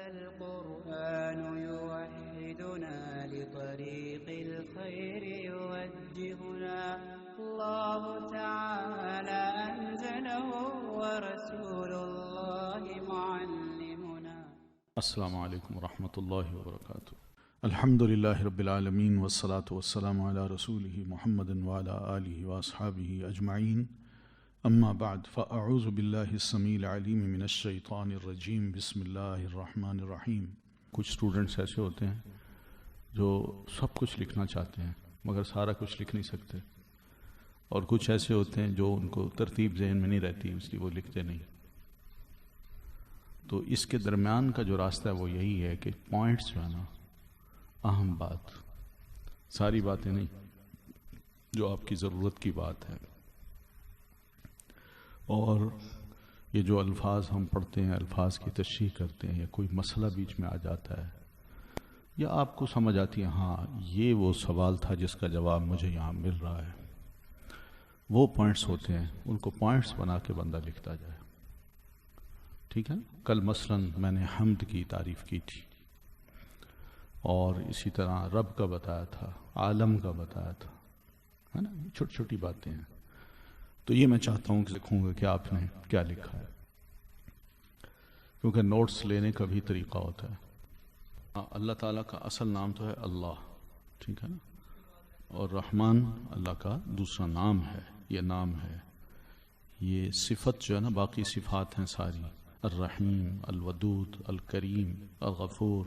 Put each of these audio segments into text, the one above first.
القرآن يوحدنا لطريق الخير يوجهنا الله تعالى أنزله ورسول الله معلمنا. السلام علیکم ورحمۃ اللہ وبرکاتہ. الحمد للہ رب العالمین والصلاة والسلام علی رسولہ محمد وعلی آلہ واصحابہ اجمعین. اما بعد فاعوذ باللہ السمیع العلیم من الشیطان الرجیم. بسم اللہ الرحمن الرحیم. کچھ اسٹوڈنٹس ایسے ہوتے ہیں جو سب کچھ لکھنا چاہتے ہیں مگر سارا کچھ لکھ نہیں سکتے، اور کچھ ایسے ہوتے ہیں جو ان کو ترتیب ذہن میں نہیں رہتی اس لیے وہ لکھتے نہیں. تو اس کے درمیان کا جو راستہ ہے وہ یہی ہے کہ پوائنٹس جو ہے نا، اہم بات، ساری باتیں نہیں، جو آپ کی ضرورت کی بات ہے. اور یہ جو الفاظ ہم پڑھتے ہیں، الفاظ کی تشریح کرتے ہیں، یا کوئی مسئلہ بیچ میں آ جاتا ہے یا آپ کو سمجھ آتی ہے ہاں یہ وہ سوال تھا جس کا جواب مجھے یہاں مل رہا ہے، وہ پوائنٹس ہوتے ہیں، ان کو پوائنٹس بنا کے بندہ لکھتا جائے. ٹھیک ہے. کل مثلاً میں نے حمد کی تعریف کی تھی، اور اسی طرح رب کا بتایا تھا، عالم کا بتایا تھا، ہے نا. چھوٹی چھوٹی باتیں ہیں. تو یہ میں چاہتا ہوں کہ لکھوں گا کہ آپ نے کیا لکھا ہے، کیونکہ نوٹس لینے کا بھی طریقہ ہوتا ہے. اللہ تعالیٰ کا اصل نام تو ہے اللہ، ٹھیک ہے نا، اور رحمان اللہ کا دوسرا نام ہے. یہ نام ہے، یہ صفت جو ہے نا، باقی صفات ہیں ساری، الرحیم، الودود، الکریم، الغفور،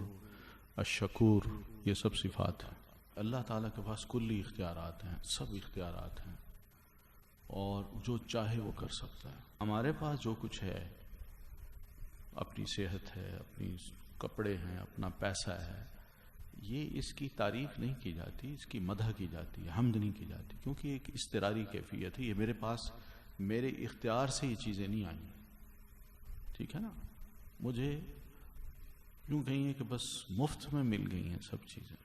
الشکور، یہ سب صفات ہیں. اللہ تعالیٰ کے پاس کلی اختیارات ہیں، سب اختیارات ہیں، اور جو چاہے وہ کر سکتا ہے. ہمارے پاس جو کچھ ہے، اپنی صحت ہے، اپنی کپڑے ہیں، اپنا پیسہ ہے، یہ اس کی تعریف نہیں کی جاتی، اس کی مدح کی جاتی ہے، حمد نہیں کی جاتی، کیونکہ ایک اضطراری کیفیت ہے. یہ میرے پاس میرے اختیار سے یہ چیزیں نہیں آئیں. ٹھیک ہے نا. مجھے یوں کہیں کہ بس مفت میں مل گئی ہیں سب چیزیں،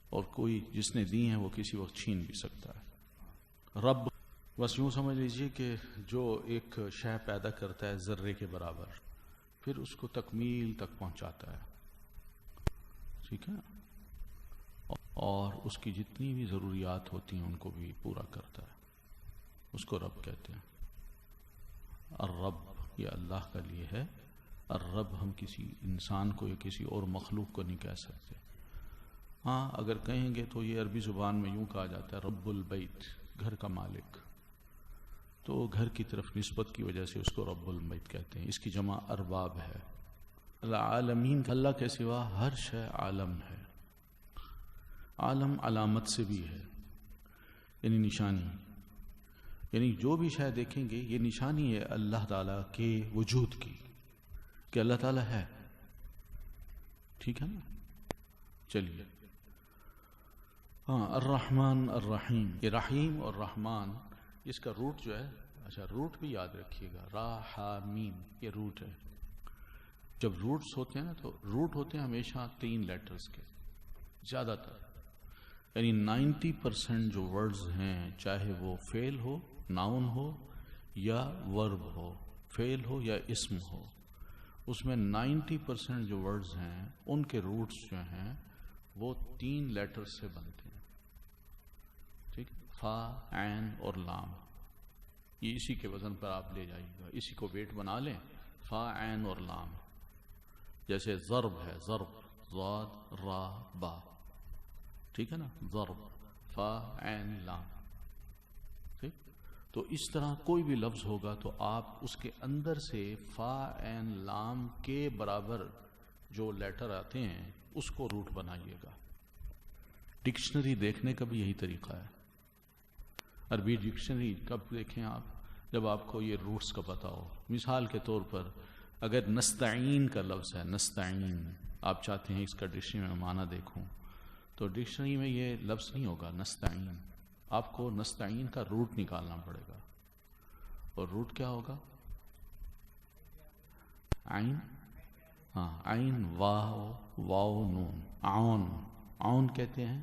اور کوئی جس نے دی ہیں وہ کسی وقت چھین بھی سکتا ہے. رب بس یوں سمجھ لیجئے کہ جو ایک شے پیدا کرتا ہے ذرے کے برابر، پھر اس کو تکمیل تک پہنچاتا ہے. ٹھیک ہے. اور اس کی جتنی بھی ضروریات ہوتی ہیں ان کو بھی پورا کرتا ہے. اس کو رب کہتے ہیں. الرب یہ اللہ کا لیے ہے. الرب ہم کسی انسان کو یا کسی اور مخلوق کو نہیں کہہ سکتے. ہاں اگر کہیں گے تو یہ عربی زبان میں یوں کہا جاتا ہے رب البیت، گھر کا مالک. تو گھر کی طرف نسبت کی وجہ سے اس کو رب البیت کہتے ہیں. اس کی جمع ارباب ہے. العالمین، اللہ کے سوا ہر شے عالم ہے. عالم علامت سے بھی ہے، یعنی نشانی، یعنی جو بھی شے دیکھیں گے یہ نشانی ہے اللہ تعالیٰ کے وجود کی، کہ اللہ تعالیٰ ہے. ٹھیک ہے نا. چلیے. ہاں، الرحمن الرحیم. یہ رحیم اور رحمان، اس کا روٹ جو ہے، اچھا روٹ بھی یاد رکھیے گا، را ہا میم، یہ روٹ ہے. جب روٹس ہوتے ہیں نا تو روٹ ہوتے ہیں ہمیشہ 3 لیٹرز کے زیادہ تر، یعنی 90% جو ورڈز ہیں، چاہے وہ فعل ہو، ناؤن ہو، یا ورب ہو، فعل ہو یا اسم ہو، اس میں 90% جو ورڈز ہیں ان کے روٹس جو ہیں وہ 3 لیٹر سے بنتے ہیں. ٹھیک. فا، عین اور لام. یہ اسی کے وزن پر آپ لے جائیے گا، اسی کو ویٹ بنا لیں. فا، عین اور لام. جیسے ضرب ہے، ضرب، ضاد، را، با. ٹھیک ہے نا. ضرب، فا، عین، لام. ٹھیک. تو اس طرح کوئی بھی لفظ ہوگا تو آپ اس کے اندر سے فا، عین، لام کے برابر جو لیٹر آتے ہیں اس کو روٹ بنائیے گا. ڈکشنری دیکھنے کا بھی یہی طریقہ ہے. عربی ڈکشنری کب دیکھیں آپ؟ جب آپ کو یہ روٹس کا پتہ ہو. مثال کے طور پر اگر نستعین کا لفظ ہے، نستعین، آپ چاہتے ہیں اس کا ڈکشنری میں معنی دیکھوں، تو ڈکشنری میں یہ لفظ نہیں ہوگا نستعین. آپ کو نستعین کا روٹ نکالنا پڑے گا. اور روٹ کیا ہوگا؟ عین. ہاں، عین، واو، واو، نون. عون، عون کہتے ہیں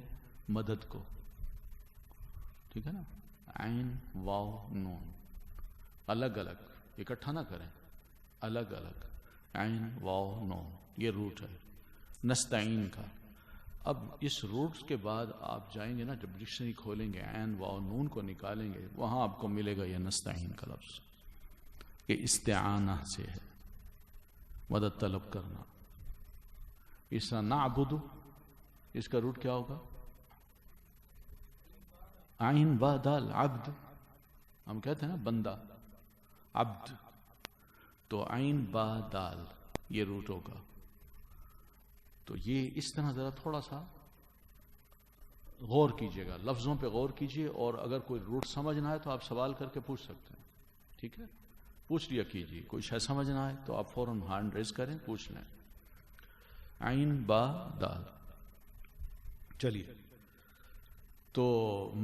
مدد کو. ٹھیک ہے نا. عین، واو، نون، الگ الگ، اکٹھا نہ کریں، الگ الگ. عین واو نون، یہ روٹ ہے نستعین کا. اب اس روٹ کے بعد آپ جائیں گے نا، جب ڈکشنری کھولیں گے عین واو نون کو نکالیں گے، وہاں آپ کو ملے گا یہ نستعین کا لفظ. یہ استعانہ سے ہے، مدد طلب کرنا. اس طرح نعبد، اس کا روٹ کیا ہوگا؟ عین با دال، عبد. ہم کہتے ہیں نا بندہ، عبد، تو عین با دال یہ روٹ ہوگا. تو یہ اس طرح ذرا تھوڑا سا غور کیجئے گا، لفظوں پہ غور کیجئے، اور اگر کوئی روٹ سمجھ نہ آئے تو آپ سوال کر کے پوچھ سکتے ہیں. ٹھیک ہے، پوچھ لیا کیجئے. کوئی شے سمجھ نہ آئے تو آپ فوراً ہینڈ ریز کریں، پوچھ لیں. عین با دال. چلیے، تو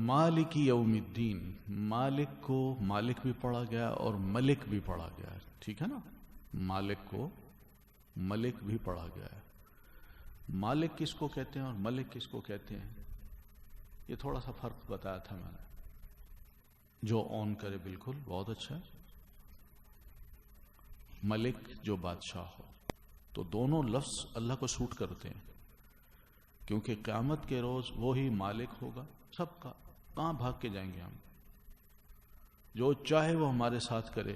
مالک یوم الدین، مالک کو مالک بھی پڑھا گیا اور ملک بھی پڑھا گیا ہے. ٹھیک ہے نا، مالک کو ملک بھی پڑھا گیا ہے. مالک کس کو کہتے ہیں اور ملک کس کو کہتے ہیں، یہ تھوڑا سا فرق بتایا تھا میں نے. جو آن کرے بالکل بہت اچھا ہے. ملک جو بادشاہ ہو، تو دونوں لفظ اللہ کو سوٹ کرتے ہیں، کیونکہ قیامت کے روز وہی مالک ہوگا سب کا. کہاں بھاگ کے جائیں گے ہم؟ جو چاہے وہ ہمارے ساتھ کرے.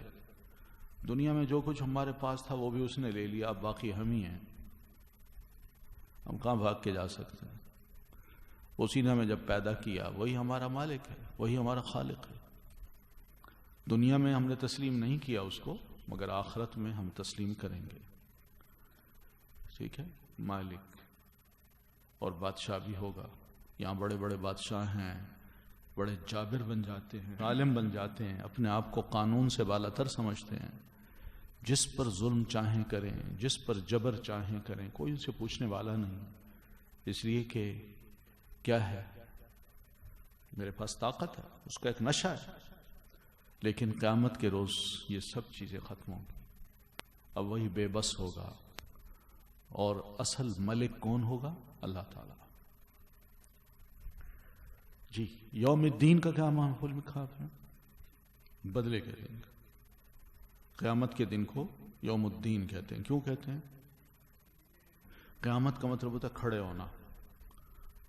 دنیا میں جو کچھ ہمارے پاس تھا وہ بھی اس نے لے لیا، اب باقی ہم ہی ہیں. ہم کہاں بھاگ کے جا سکتے ہیں؟ اسی نے ہمیں جب پیدا کیا وہی ہمارا مالک ہے، وہی ہمارا خالق ہے. دنیا میں ہم نے تسلیم نہیں کیا اس کو، مگر آخرت میں ہم تسلیم کریں گے. ٹھیک ہے، مالک اور بادشاہ بھی ہوگا. یہاں بڑے بڑے بادشاہ ہیں، بڑے جابر بن جاتے ہیں، عالم بن جاتے ہیں، اپنے آپ کو قانون سے بالا تر سمجھتے ہیں. جس پر ظلم چاہیں کریں، جس پر جبر چاہیں کریں، کوئی ان سے پوچھنے والا نہیں. اس لیے کہ کیا ہے، میرے پاس طاقت ہے، اس کا ایک نشہ ہے. لیکن قیامت کے روز یہ سب چیزیں ختم ہوں گی. اب وہی بے بس ہوگا، اور اصل ملک کون ہوگا؟ اللہ تعالی. جی، یوم الدین کا کیا مفہوم لکھا ہے؟ بدلے کے دن. قیامت کے دن کو یوم الدین کہتے ہیں. کیوں کہتے ہیں؟ قیامت کا مطلب ہوتا ہے کھڑے ہونا.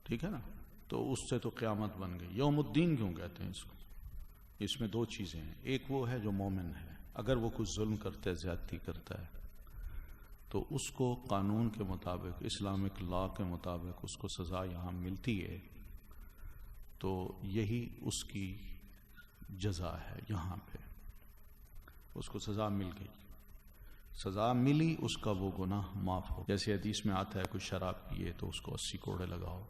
ٹھیک ہے نا، تو اس سے تو قیامت بن گئی. یوم الدین کیوں کہتے ہیں اس کو؟ اس میں دو چیزیں ہیں. ایک وہ ہے جو مومن ہے، اگر وہ کچھ ظلم کرتا ہے، زیادتی کرتا ہے، تو اس کو قانون کے مطابق، اسلامک لا کے مطابق اس کو سزا یہاں ملتی ہے. تو یہی اس کی جزا ہے. یہاں پہ اس کو سزا مل گئی، سزا ملی، اس کا وہ گناہ معاف ہو. جیسے حدیث میں آتا ہے کوئی شراب پیے تو اس کو 80 کوڑے لگاؤ،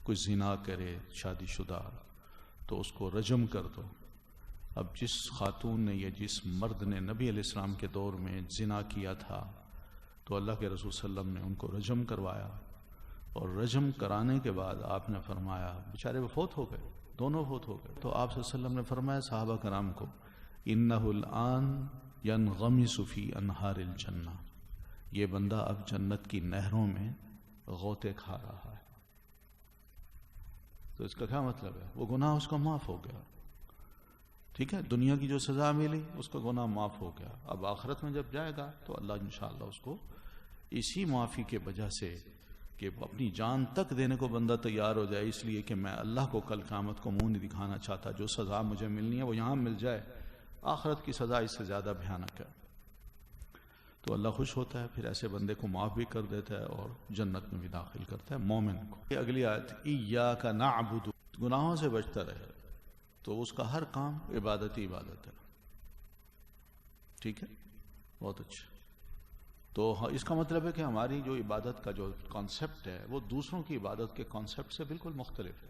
کوئی زنا کرے شادی شدہ تو اس کو رجم کر دو. اب جس خاتون نے یا جس مرد نے نبی علیہ السلام کے دور میں زنا کیا تھا تو اللہ کے رسول صلی اللہ علیہ وسلم نے ان کو رجم کروایا، اور رجم کرانے کے بعد آپ نے فرمایا، بیچارے وہ فوت ہو گئے، دونوں فوت ہو گئے. تو آپ صلی اللہ علیہ وسلم نے فرمایا صحابہ کرام کو، انہ الآن ینغمس فی انہار الجنہ، یہ بندہ اب جنت کی نہروں میں غوطے کھا رہا ہے. تو اس کا کیا مطلب ہے؟ وہ گناہ اس کا معاف ہو گیا. ٹھیک ہے، دنیا کی جو سزا ملی اس کا گناہ معاف ہو گیا. اب آخرت میں جب جائے گا تو اللہ انشاءاللہ اس کو اسی معافی کے وجہ سے کہ اپنی جان تک دینے کو بندہ تیار ہو جائے، اس لیے کہ میں اللہ کو کل قیامت کو منہ نہیں دکھانا چاہتا، جو سزا مجھے ملنی ہے وہ یہاں مل جائے، آخرت کی سزا اس سے زیادہ بھیانک ہے. تو اللہ خوش ہوتا ہے، پھر ایسے بندے کو معاف بھی کر دیتا ہے اور جنت میں بھی داخل کرتا ہے مومن کو. اگلی آیت، ایاک نعبد، گناہوں سے بچتا رہے تو اس کا ہر کام عبادت ہی عبادت ہے. ٹھیک ہے، بہت اچھا. تو اس کا مطلب ہے کہ ہماری جو عبادت کا جو کانسیپٹ ہے وہ دوسروں کی عبادت کے کانسیپٹ سے بالکل مختلف ہے.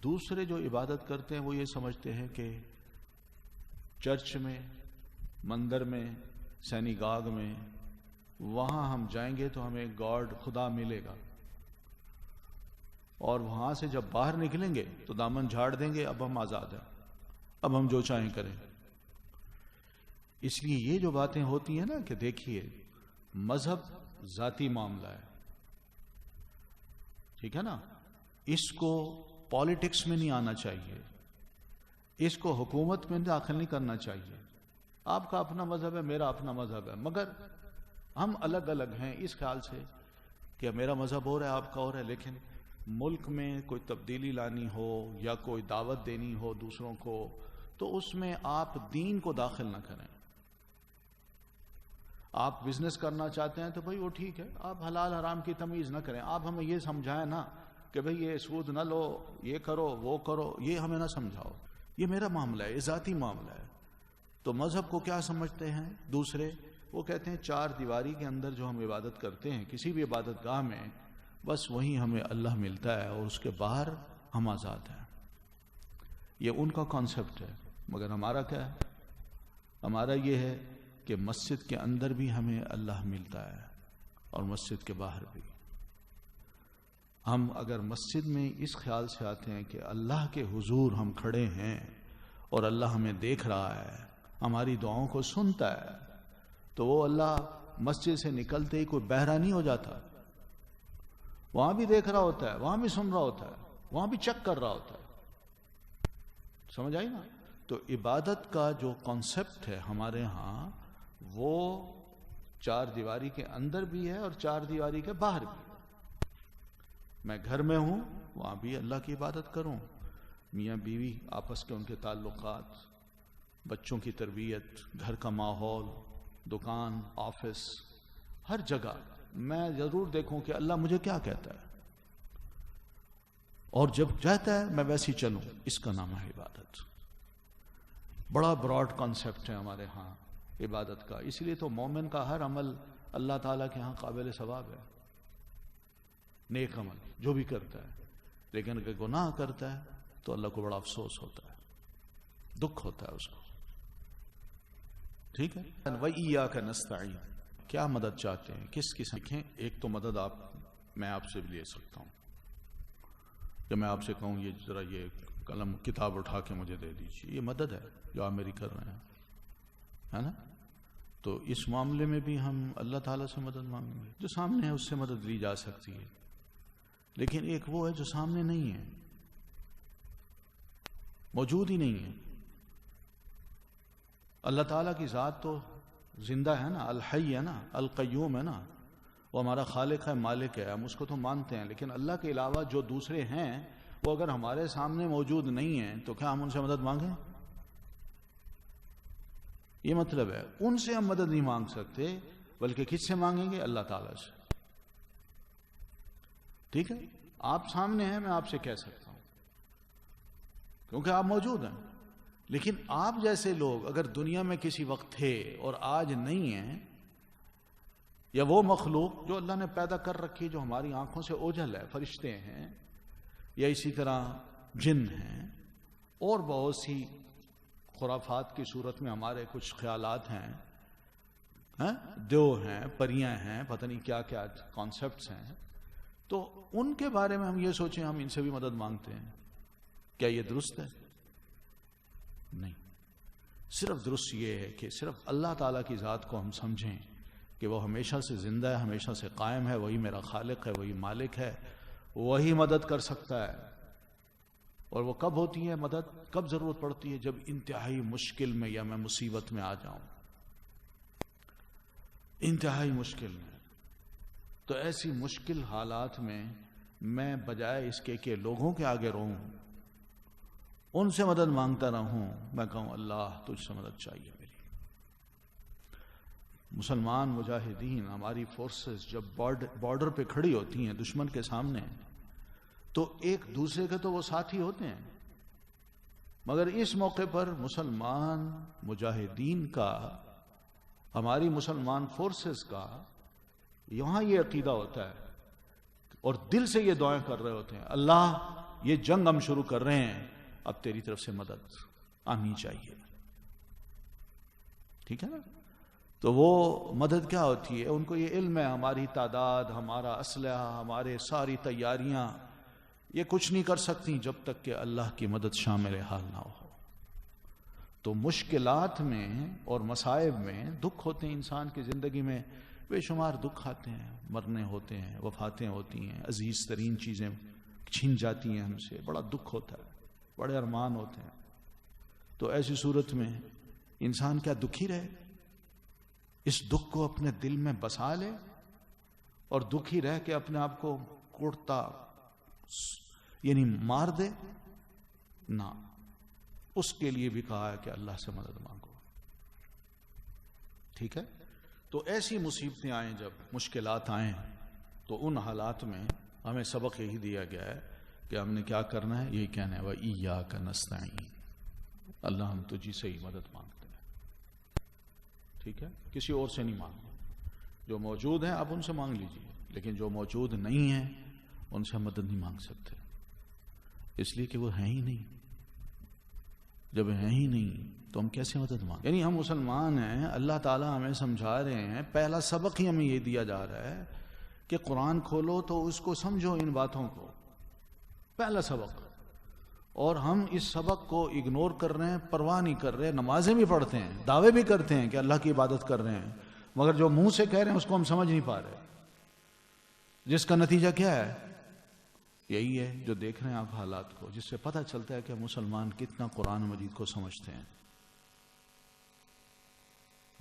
دوسرے جو عبادت کرتے ہیں وہ یہ سمجھتے ہیں کہ چرچ میں، مندر میں، سینیگاگ میں، وہاں ہم جائیں گے تو ہمیں گاڈ خدا ملے گا، اور وہاں سے جب باہر نکلیں گے تو دامن جھاڑ دیں گے، اب ہم آزاد ہیں، اب ہم جو چاہیں کریں. اس لیے یہ جو باتیں ہوتی ہیں نا کہ دیکھیے مذہب ذاتی معاملہ ہے، ٹھیک ہے نا، اس کو پالیٹکس میں نہیں آنا چاہیے، اس کو حکومت میں داخل نہیں کرنا چاہیے. آپ کا اپنا مذہب ہے، میرا اپنا مذہب ہے، مگر ہم الگ الگ ہیں اس خیال سے کہ میرا مذہب اور ہے، آپ کا اور ہے، لیکن ملک میں کوئی تبدیلی لانی ہو یا کوئی دعوت دینی ہو دوسروں کو تو اس میں آپ دین کو داخل نہ کریں. آپ بزنس کرنا چاہتے ہیں تو بھائی وہ ٹھیک ہے، آپ حلال حرام کی تمیز نہ کریں. آپ ہمیں یہ سمجھائیں نا کہ بھئی یہ سود نہ لو، یہ کرو وہ کرو، یہ ہمیں نہ سمجھاؤ. یہ میرا معاملہ ہے، یہ ذاتی معاملہ ہے. تو مذہب کو کیا سمجھتے ہیں دوسرے؟ وہ کہتے ہیں چار دیواری کے اندر جو ہم عبادت کرتے ہیں کسی بھی عبادت گاہ میں، بس وہیں ہمیں اللہ ملتا ہے اور اس کے باہر ہم آزاد ہیں. یہ ان کا کانسیپٹ ہے. مگر ہمارا کیا ہے؟ ہمارا یہ ہے کہ مسجد کے اندر بھی ہمیں اللہ ملتا ہے اور مسجد کے باہر بھی. ہم اگر مسجد میں اس خیال سے آتے ہیں کہ اللہ کے حضور ہم کھڑے ہیں اور اللہ ہمیں دیکھ رہا ہے، ہماری دعاؤں کو سنتا ہے، تو وہ اللہ مسجد سے نکلتے ہی کوئی بہرا نہیں ہو جاتا. وہاں بھی دیکھ رہا ہوتا ہے، وہاں بھی سن رہا ہوتا ہے، وہاں بھی چیک کر رہا ہوتا ہے. سمجھ آئی نا؟ تو عبادت کا جو کانسیپٹ ہے ہمارے ہاں وہ چار دیواری کے اندر بھی ہے اور چار دیواری کے باہر بھی. میں گھر میں ہوں وہاں بھی اللہ کی عبادت کروں، میاں بیوی آپس کے ان کے تعلقات، بچوں کی تربیت، گھر کا ماحول، دکان، آفس، ہر جگہ میں ضرور دیکھوں کہ اللہ مجھے کیا کہتا ہے، اور جب چاہتا ہے میں ویسی چلوں. اس کا نام ہے عبادت. بڑا براڈ کانسیپٹ ہے ہمارے ہاں عبادت کا. اس لیے تو مومن کا ہر عمل اللہ تعالیٰ کے ہاں قابل ثواب ہے، نیک عمل جو بھی کرتا ہے. لیکن اگر گناہ کرتا ہے تو اللہ کو بڑا افسوس ہوتا ہے، دکھ ہوتا ہے اس کو. ٹھیک ہے. وَإِيَّاكَ نَسْتَعِينُ. کیا مدد چاہتے ہیں، کس قسم کی؟ ایک تو مدد میں آپ سے بھی لے سکتا ہوں کہ میں آپ سے کہوں یہ ذرا یہ قلم کتاب اٹھا کے مجھے دے دیجیے، یہ مدد ہے جو آپ میری کر رہے ہیں، ہے نا؟ تو اس معاملے میں بھی ہم اللہ تعالیٰ سے مدد مانگیں گے. جو سامنے ہے اس سے مدد لی جا سکتی ہے، لیکن ایک وہ ہے جو سامنے نہیں ہے، موجود ہی نہیں ہے. اللہ تعالیٰ کی ذات تو زندہ ہے نا، الحی ہے نا، القیوم ہے نا، وہ ہمارا خالق ہے، مالک ہے، ہم اس کو تو مانتے ہیں. لیکن اللہ کے علاوہ جو دوسرے ہیں وہ اگر ہمارے سامنے موجود نہیں ہیں تو کیا ہم ان سے مدد مانگیں؟ یہ مطلب ہے ان سے ہم مدد نہیں مانگ سکتے، بلکہ کس سے مانگیں گے؟ اللہ تعالیٰ سے. ٹھیک ہے. آپ سامنے ہیں، میں آپ سے کہہ سکتا ہوں کیونکہ آپ موجود ہیں. لیکن آپ جیسے لوگ اگر دنیا میں کسی وقت تھے اور آج نہیں ہیں، یا وہ مخلوق جو اللہ نے پیدا کر رکھی جو ہماری آنکھوں سے اوجھل ہے، فرشتے ہیں یا اسی طرح جن ہیں اور بہت سی خرافات کی صورت میں ہمارے کچھ خیالات ہیں، دیو ہیں، پریاں ہیں، پتہ نہیں کیا کیا کانسیپٹس ہیں، تو ان کے بارے میں ہم یہ سوچیں ہم ان سے بھی مدد مانگتے ہیں. کیا یہ درست ہے؟ نہیں. صرف درست یہ ہے کہ صرف اللہ تعالیٰ کی ذات کو ہم سمجھیں کہ وہ ہمیشہ سے زندہ ہے، ہمیشہ سے قائم ہے، وہی میرا خالق ہے، وہی مالک ہے، وہی مدد کر سکتا ہے. اور وہ کب ہوتی ہے مدد، کب ضرورت پڑتی ہے؟ جب انتہائی مشکل میں یا میں مصیبت میں آ جاؤں، انتہائی مشکل میں. تو ایسی مشکل حالات میں بجائے اس کے کہ لوگوں کے آگے رہوں، ان سے مدد مانگتا رہوں، میں کہوں اللہ تجھ سے مدد چاہیے میری. مسلمان مجاہدین، ہماری فورسز جب بارڈر پہ کھڑی ہوتی ہیں دشمن کے سامنے، تو ایک دوسرے کے تو وہ ساتھی ہوتے ہیں، مگر اس موقع پر مسلمان مجاہدین کا، ہماری مسلمان فورسز کا یہاں یہ عقیدہ ہوتا ہے اور دل سے یہ دعائیں کر رہے ہوتے ہیں، اللہ یہ جنگ ہم شروع کر رہے ہیں، اب تیری طرف سے مدد آنی چاہیے. ٹھیک ہے نا؟ تو وہ مدد کیا ہوتی ہے؟ ان کو یہ علم ہے ہماری تعداد، ہمارا اسلحہ، ہمارے ساری تیاریاں یہ کچھ نہیں کر سکتی جب تک کہ اللہ کی مدد شامل حال نہ ہو. تو مشکلات میں اور مصائب میں دکھ ہوتے ہیں، انسان کی زندگی میں بے شمار دکھ آتے ہیں، مرنے ہوتے ہیں، وفاتیں ہوتی ہیں، عزیز ترین چیزیں چھن جاتی ہیں ہم سے، بڑا دکھ ہوتا ہے، بڑے ارمان ہوتے ہیں. تو ایسی صورت میں انسان کیا دکھی رہے؟ اس دکھ کو اپنے دل میں بسا لے اور دکھی رہ کے اپنے آپ کو کوڑتا یعنی مار دے؟ نہ، اس کے لیے بھی کہا ہے کہ اللہ سے مدد مانگو. ٹھیک ہے؟ تو ایسی مصیبتیں آئیں، جب مشکلات آئیں، تو ان حالات میں ہمیں سبق یہی دیا گیا ہے کہ ہم نے کیا کرنا ہے، یہی کہنا ہے وَإِيَّاكَ نَسْتَعِينُ، اللہ ہم تجھی سے ہی مدد مانگتے ہیں. ٹھیک ہے؟ کسی اور سے نہیں مانگتے. جو موجود ہیں آپ ان سے مانگ لیجئے، لیکن جو موجود نہیں ہیں ان سے مدد نہیں مانگ سکتے، اس لیے کہ وہ ہیں ہی نہیں. جب ہیں ہی نہیں تو ہم کیسے مدد مانگیں؟ یعنی ہم مسلمان ہیں، اللہ تعالیٰ ہمیں سمجھا رہے ہیں، پہلا سبق ہی ہمیں یہ دیا جا رہا ہے کہ قرآن کھولو تو اس کو سمجھو، ان باتوں کو، پہلا سبق. اور ہم اس سبق کو اگنور کر رہے ہیں، پرواہ نہیں کر رہے. نمازیں بھی پڑھتے ہیں، دعوے بھی کرتے ہیں کہ اللہ کی عبادت کر رہے ہیں، مگر جو منہ سے کہہ رہے ہیں اس کو ہم سمجھ نہیں پا رہے، جس کا نتیجہ کیا ہے؟ یہی ہے جو دیکھ رہے ہیں آپ حالات کو، جس سے پتہ چلتا ہے کہ مسلمان کتنا قرآن مجید کو سمجھتے ہیں.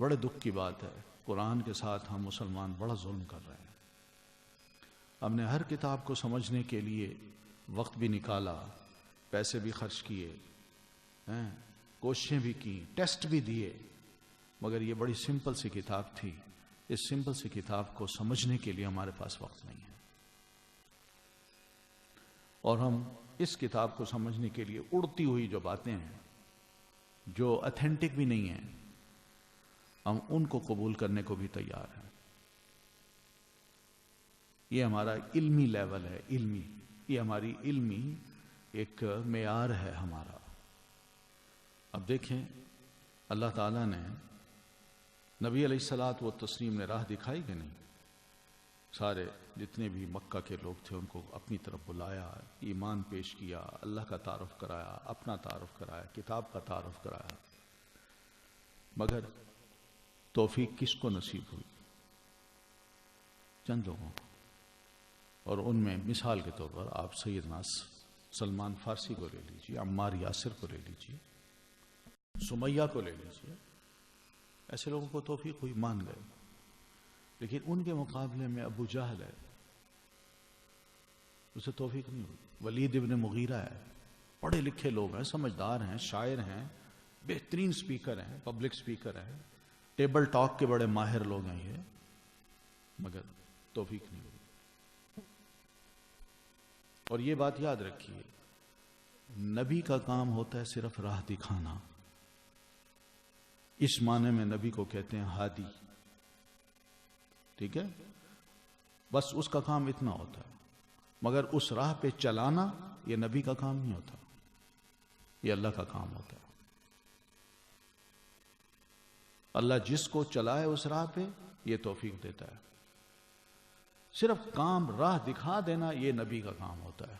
بڑے دکھ کی بات ہے، قرآن کے ساتھ ہم مسلمان بڑا ظلم کر رہے ہیں. ہم نے ہر کتاب کو سمجھنے کے لیے وقت بھی نکالا، پیسے بھی خرچ کیے، کوششیں بھی کی، ٹیسٹ بھی دیے، مگر یہ بڑی سمپل سی کتاب تھی. اس سمپل سی کتاب کو سمجھنے کے لیے ہمارے پاس وقت نہیں ہے، اور ہم اس کتاب کو سمجھنے کے لیے اڑتی ہوئی جو باتیں ہیں، جو اتھینٹک بھی نہیں ہیں، ہم ان کو قبول کرنے کو بھی تیار ہیں. یہ ہمارا علمی لیول ہے، علمی، یہ ہماری علمی ایک معیار ہے ہمارا. اب دیکھیں، اللہ تعالیٰ نے نبی علیہ الصلاۃ والتسلیم نے راہ دکھائی کہ نہیں؟ سارے جتنے بھی مکہ کے لوگ تھے ان کو اپنی طرف بلایا، ایمان پیش کیا، اللہ کا تعارف کرایا، اپنا تعارف کرایا، کتاب کا تعارف کرایا. مگر توفیق کس کو نصیب ہوئی؟ چند لوگوں کو. اور ان میں مثال کے طور پر آپ سیدنا سلمان فارسی کو لے لیجیے، عمار یاسر کو لے لیجیے، سمیہ کو لے لیجیے. ایسے لوگوں کو توفیق ہوئی، مان گئے. لیکن ان کے مقابلے میں ابو جہل ہے، اسے توفیق نہیں ہوئی. ولید ابن مغیرہ ہے، پڑھے لکھے لوگ ہیں، سمجھدار ہیں، شاعر ہیں، بہترین سپیکر ہیں، پبلک سپیکر ہیں، ٹیبل ٹاک کے بڑے ماہر لوگ ہیں یہ، مگر توفیق نہیں ہوئی. اور یہ بات یاد رکھیے، نبی کا کام ہوتا ہے صرف راہ دکھانا. اس معنی میں نبی کو کہتے ہیں ہادی. ٹھیک ہے؟ بس اس کا کام اتنا ہوتا ہے، مگر اس راہ پہ چلانا یہ نبی کا کام نہیں ہوتا، یہ اللہ کا کام ہوتا ہے. اللہ جس کو چلائے اس راہ پہ یہ توفیق دیتا ہے. صرف کام راہ دکھا دینا یہ نبی کا کام ہوتا ہے.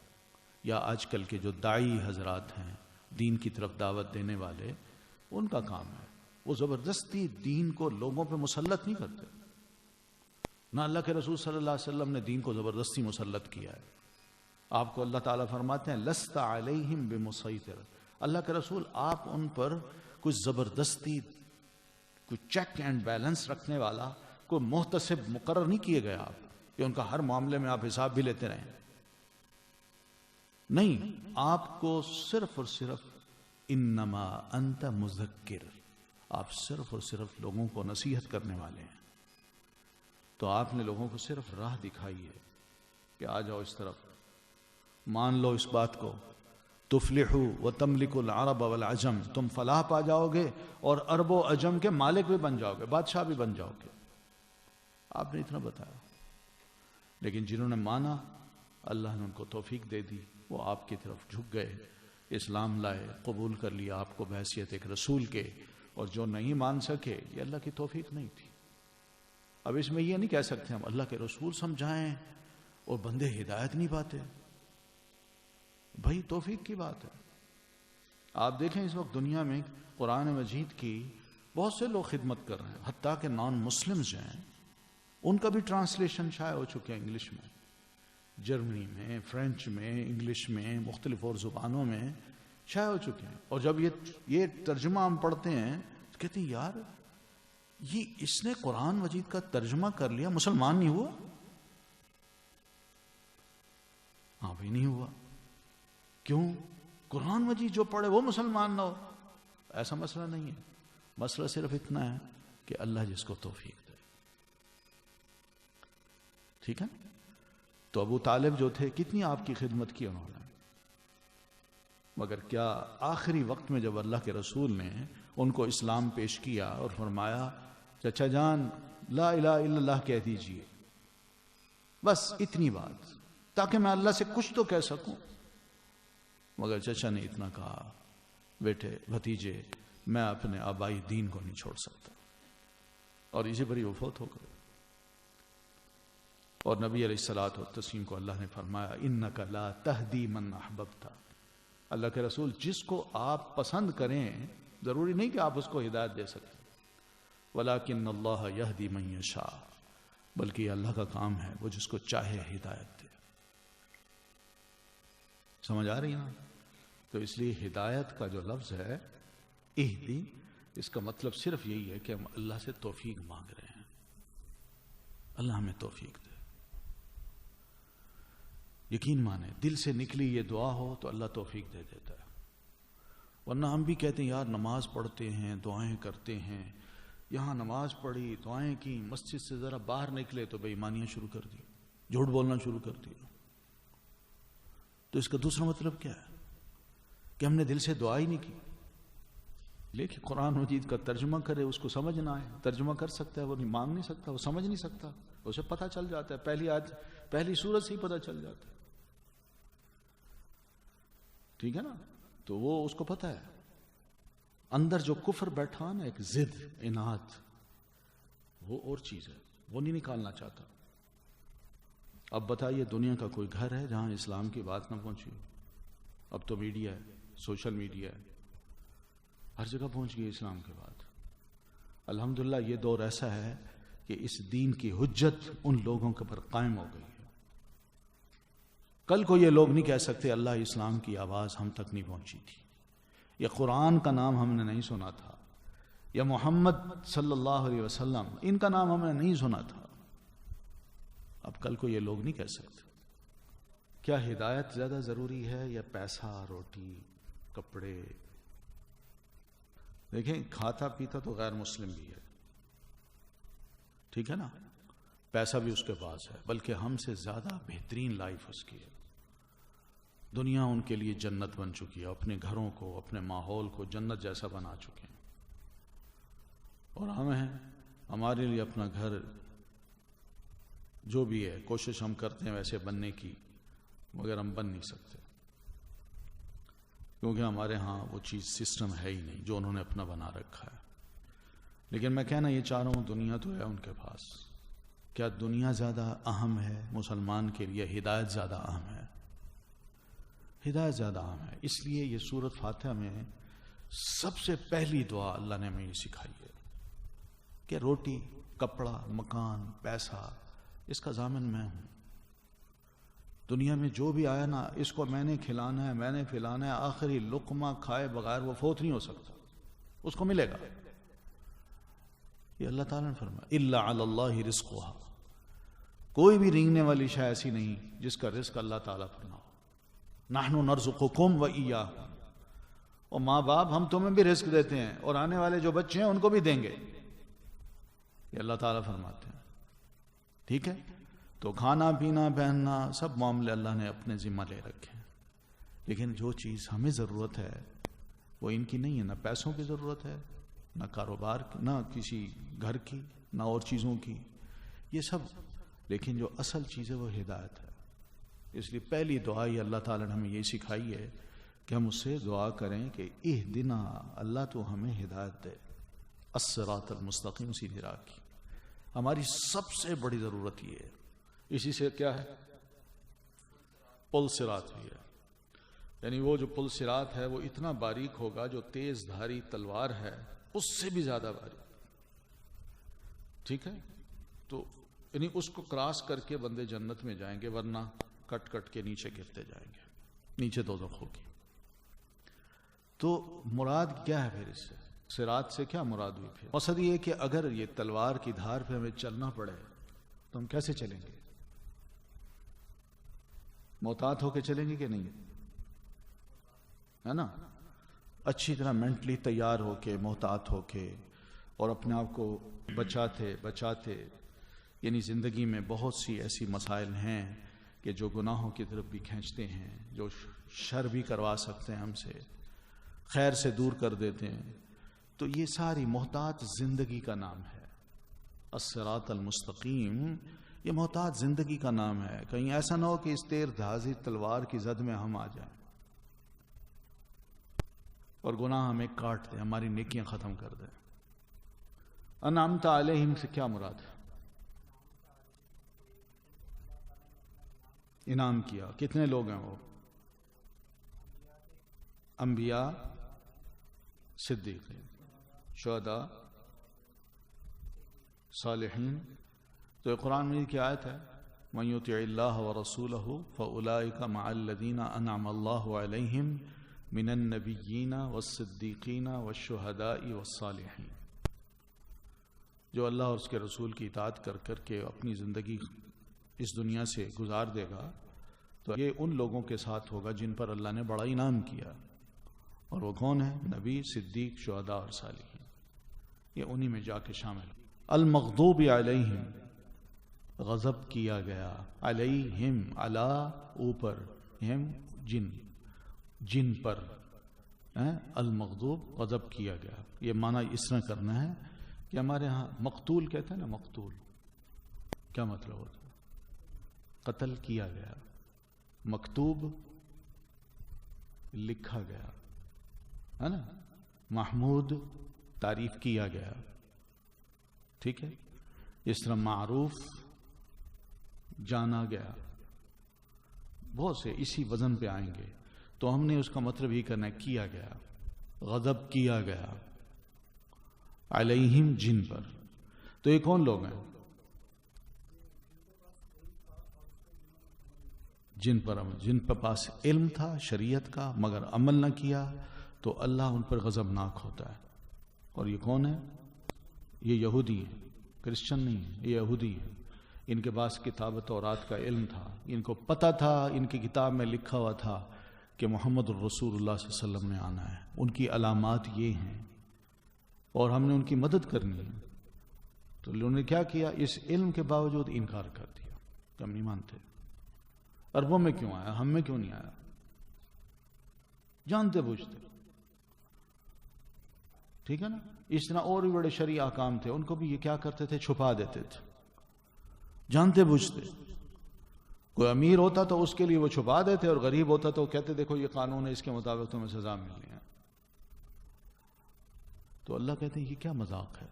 یا آج کل کے جو داعی حضرات ہیں، دین کی طرف دعوت دینے والے، ان کا کام ہے. وہ زبردستی دین کو لوگوں پہ مسلط نہیں کرتے. نہ اللہ کے رسول صلی اللہ علیہ وسلم نے دین کو زبردستی مسلط کیا ہے. آپ کو اللہ تعالیٰ فرماتے ہیں لست علیہم بمسیطر، اللہ کے رسول آپ ان پر کچھ زبردستی، کوئی چیک اینڈ بیلنس رکھنے والا، کوئی محتسب مقرر نہیں کیے گئے آپ کہ ان کا ہر معاملے میں آپ حساب بھی لیتے رہیں. نہیں، آپ کو صرف اور صرف انما انت مذکر، آپ صرف اور صرف لوگوں کو نصیحت کرنے والے ہیں. تو آپ نے لوگوں کو صرف راہ دکھائی ہے کہ آ جاؤ اس طرف، مان لو اس بات کو، تفلحوا وتملکوا العرب والعجم، تم فلاح پا جاؤ گے اور عرب و عجم کے مالک بھی بن جاؤ گے، بادشاہ بھی بن جاؤ گے. آپ نے اتنا بتایا. لیکن جنہوں نے مانا، اللہ نے ان کو توفیق دے دی، وہ آپ کی طرف جھک گئے، اسلام لائے، قبول کر لیا آپ کو بحیثیت ایک رسول کے. اور جو نہیں مان سکے، یہ اللہ کی توفیق نہیں تھی. اب اس میں یہ نہیں کہہ سکتے ہم اللہ کے رسول سمجھائیں اور بندے ہدایت نہیں پاتے. بھائی توفیق کی بات ہے. آپ دیکھیں اس وقت دنیا میں قرآن مجید کی بہت سے لوگ خدمت کر رہے ہیں، حتیٰ کہ نان مسلمز جو ہیں ان کا بھی ٹرانسلیشن شائع ہو چکے ہیں انگلش میں، جرمنی میں، فرینچ میں، انگلش میں، مختلف اور زبانوں میں شائع ہو چکے ہیں. اور جب یہ ترجمہ ہم پڑھتے ہیں کہتے ہیں یار یہ اس نے قرآن مجید کا ترجمہ کر لیا، مسلمان نہیں ہوا؟ ہاں بھائی نہیں ہوا. کیوں؟ قرآن مجید جو پڑھے وہ مسلمان نہ ہو. ایسا مسئلہ نہیں ہے. مسئلہ صرف اتنا ہے کہ اللہ جس کو توفیق دے. ٹھیک ہے. تو ابو طالب جو تھے کتنی آپ کی خدمت کی انہوں نے، مگر کیا آخری وقت میں جب اللہ کے رسول نے ان کو اسلام پیش کیا اور فرمایا چچا جان لا الہ الا اللہ کہہ دیجئے، بس اتنی بات تاکہ میں اللہ سے کچھ تو کہہ سکوں، مگر چچا نے اتنا کہا بیٹے بھتیجے میں اپنے آبائی دین کو نہیں چھوڑ سکتا، اور اسی پر ہی وہ فوت ہو گئے. اور نبی علیہ الصلوۃ والتسلیم کو اللہ نے فرمایا انک لا تہدی من احببت. اللہ کے رسول جس کو آپ پسند کریں ضروری نہیں کہ آپ اس کو ہدایت دے سکتے، ولیکن اللہ یہدی من یشاء، بلکہ یہ اللہ کا کام ہے وہ جس کو چاہے ہدایت دے. سمجھ آ رہی ہے نا؟ تو اس لیے ہدایت کا جو لفظ ہے اہدی، اس کا مطلب صرف یہی ہے کہ ہم اللہ سے توفیق مانگ رہے ہیں، اللہ ہمیں توفیق دے. یقین مانے دل سے نکلی یہ دعا ہو تو اللہ توفیق دے دیتا ہے. ورنہ ہم بھی کہتے ہیں یار نماز پڑھتے ہیں دعائیں کرتے ہیں، یہاں نماز پڑھی دعائیں کی، مسجد سے ذرا باہر نکلے تو بے ایمانیاں شروع کر دی، جھوٹ بولنا شروع کر دیا. تو اس کا دوسرا مطلب کیا ہے کہ ہم نے دل سے دعا ہی نہیں کی. لیکن قرآن مجید کا ترجمہ کرے، اس کو سمجھ نہ آئے. ترجمہ کر سکتا ہے وہ نہیں مانگ نہیں سکتا، وہ سمجھ نہیں سکتا، اسے پتہ چل جاتا ہے پہلی سورت سے ہی پتہ چل جاتا ہے. ٹھیک ہے نا؟ تو وہ اس کو پتہ ہے اندر جو کفر بیٹھا نا، ایک ضد اناد، وہ اور چیز ہے، وہ نہیں نکالنا چاہتا. اب بتائیے دنیا کا کوئی گھر ہے جہاں اسلام کی بات نہ پہنچی؟ اب تو میڈیا ہے، سوشل میڈیا ہے، ہر جگہ پہنچ گئی اسلام کی بات. الحمدللہ یہ دور ایسا ہے کہ اس دین کی حجت ان لوگوں کے پر قائم ہو گئی ہے. کل کو یہ لوگ نہیں کہہ سکتے اللہ اسلام کی آواز ہم تک نہیں پہنچی تھی، یا قرآن کا نام ہم نے نہیں سنا تھا، یا محمد صلی اللہ علیہ وسلم ان کا نام ہم نے نہیں سنا تھا. اب کل کو یہ لوگ نہیں کہہ سکتے. کیا ہدایت زیادہ ضروری ہے یا پیسہ، روٹی، کپڑے؟ دیکھیں کھاتا پیتا تو غیر مسلم بھی ہے، ٹھیک ہے نا، پیسہ بھی اس کے پاس ہے، بلکہ ہم سے زیادہ بہترین لائف اس کی ہے. دنیا ان کے لیے جنت بن چکی ہے، اپنے گھروں کو اپنے ماحول کو جنت جیسا بنا چکے ہیں. اور ہم ہیں ہمارے لیے اپنا گھر جو بھی ہے کوشش ہم کرتے ہیں ویسے بننے کی، مگر ہم بن نہیں سکتے کیونکہ ہمارے ہاں وہ چیز سسٹم ہے ہی نہیں جو انہوں نے اپنا بنا رکھا ہے. لیکن میں کہنا یہ چاہ رہا ہوں دنیا تو ہے ان کے پاس. کیا دنیا زیادہ اہم ہے مسلمان کے لیے؟ ہدایت زیادہ اہم ہے، ہدایت زیادہ اہم ہے. اس لیے یہ سورۃ فاتحہ میں سب سے پہلی دعا اللہ نے ہمیں یہ سکھائی ہے کہ روٹی، کپڑا، مکان، پیسہ، اس کا ضامن میں ہوں. دنیا میں جو بھی آیا نا اس کو میں نے کھلانا ہے، میں نے پلانا ہے، آخری لقمہ کھائے بغیر وہ فوت نہیں ہو سکتا، اس کو ملے گا. یہ اللہ تعالیٰ نے فرمایا الا علی اللہ رزقها، کوئی بھی رینگنے والی شے ایسی نہیں جس کا رزق اللہ تعالیٰ پر نہ ہو. نحن نرزقکم وإیاکم، اور ماں باپ ہم تمہیں بھی رزق دیتے ہیں اور آنے والے جو بچے ہیں ان کو بھی دیں گے، یہ اللہ تعالیٰ فرماتے ہیں. ٹھیک ہے؟ تو کھانا پینا پہننا سب معاملے اللہ نے اپنے ذمہ لے رکھے ہیں. لیکن جو چیز ہمیں ضرورت ہے وہ ان کی نہیں ہے، نہ پیسوں کی ضرورت ہے، نہ کاروبار کی، نہ کسی گھر کی، نہ اور چیزوں کی، یہ سب. لیکن جو اصل چیز ہے وہ ہدایت ہے. اس لیے پہلی دعا یہ اللہ تعالیٰ نے ہمیں یہ سکھائی ہے کہ ہم اس سے دعا کریں کہ اہدنا، اللہ تو ہمیں ہدایت دے، الصراط المستقیم، سیدھی راہ کی. ہماری سب سے بڑی ضرورت یہ ہے. اسی سے کیا ہے؟ پل صراط بھی ہے. یعنی وہ جو پل صراط ہے وہ اتنا باریک ہوگا جو تیز دھاری تلوار ہے اس سے بھی زیادہ باریک. ٹھیک ہے؟ تو یعنی اس کو کراس کر کے بندے جنت میں جائیں گے، ورنہ کٹ کٹ کے نیچے گرتے جائیں گے، نیچے دوزخ ہوگی. تو مراد کیا ہے پھر اس سے؟ صراط سے کیا مراد ہوئی پھر؟ مقصد یہ کہ اگر یہ تلوار کی دھار پہ ہمیں چلنا پڑے تو ہم کیسے چلیں گے؟ محتاط ہو کے چلیں گے کہ نہیں؟ ہے نا؟ اچھی طرح مینٹلی تیار ہو کے، محتاط ہو کے، اور اپنے آپ کو بچاتے یعنی زندگی میں بہت سی ایسی مسائل ہیں کہ جو گناہوں کی طرف بھی کھینچتے ہیں، جو شر بھی کروا سکتے ہیں ہم سے، خیر سے دور کر دیتے ہیں. تو یہ ساری محتاط زندگی کا نام ہے. الصراط المستقیم یہ محتاط زندگی کا نام ہے. کہیں ایسا نہ ہو کہ اس تیر دھاظی تلوار کی زد میں ہم آ جائیں اور گناہ ہمیں کاٹ دیں، ہماری نیکیاں ختم کر دیں. انعمت علیہم سے کیا مراد ہے؟ انعام کیا. کتنے لوگ ہیں وہ؟ انبیاء، صدیقین، شہداء، صالحین. تو یہ قرآن مجید کی آیت ہے، مَن یُطِعِ اللَّهَ وَرَسُولَهُ فَأُولَٰئِکَ مَعَ الَّذِینَ أَنْعَمَ اللَّهُ عَلَیْہِم مِنَ النَّبِیِّینَ وَالصِّدِّیقِینَ وَالشُّہَدَاءِ وَالصَّالِحِینَ. جو اللہ اور اس کے رسول کی اطاعت کر کر کے اپنی زندگی اس دنیا سے گزار دے گا تو یہ ان لوگوں کے ساتھ ہوگا جن پر اللہ نے بڑا انعام کیا. اور وہ کون ہے؟ نبی، صدیق، شہداء اور صالحین. یہ انہی میں جا کے شامل. المغضوب علیہم غضب کیا گیا، علیہم علی اوپر، ہم جن پر، المغضوب غضب کیا گیا. یہ معنی اس طرح کرنا ہے کہ ہمارے ہاں مقتول کہتے ہیں نا، مقتول کیا مطلب ہوتا ہے؟ قتل کیا گیا. مکتوب لکھا گیا ہے نا. محمود تعریف کیا گیا. ٹھیک ہے. اس طرح معروف جانا گیا. بہت سے اسی وزن پہ آئیں گے تو ہم نے اس کا مطلب ہی کرنا ہے کیا گیا، غضب کیا گیا علیہم جن پر. تو یہ کون لوگ ہیں؟ جن پر پاس علم تھا شریعت کا مگر عمل نہ کیا تو اللہ ان پر غضبناک ہوتا ہے. اور یہ کون ہے؟ یہ یہودی ہیں، کرسچن نہیں ہیں، یہ یہودی ہیں. ان کے پاس کتابت تورات کا علم تھا، ان کو پتہ تھا، ان کی کتاب میں لکھا ہوا تھا کہ محمد الرسول اللہ صلی اللہ علیہ وسلم نے آنا ہے. ان کی علامات یہ ہیں اور ہم نے ان کی مدد کرنی ہے. تو انہوں نے کیا کیا؟ اس علم کے باوجود انکار کر دیا کہ ہم نہیں مانتے. عربوں میں کیوں آیا؟ ہم میں کیوں نہیں آیا؟ جانتے بوجھتے. ٹھیک ہے نا. اس طرح اور بھی بڑے شرعی احکام تھے، ان کو بھی یہ کیا کرتے تھے؟ چھپا دیتے تھے جانتے بوجھتے. کوئی امیر ہوتا تو اس کے لیے وہ چھپا دیتے، اور غریب ہوتا تو وہ کہتے دیکھو یہ قانون ہے، اس کے مطابق تمہیں سزا ملنی ہے. تو اللہ کہتے ہیں یہ کیا مذاق ہے؟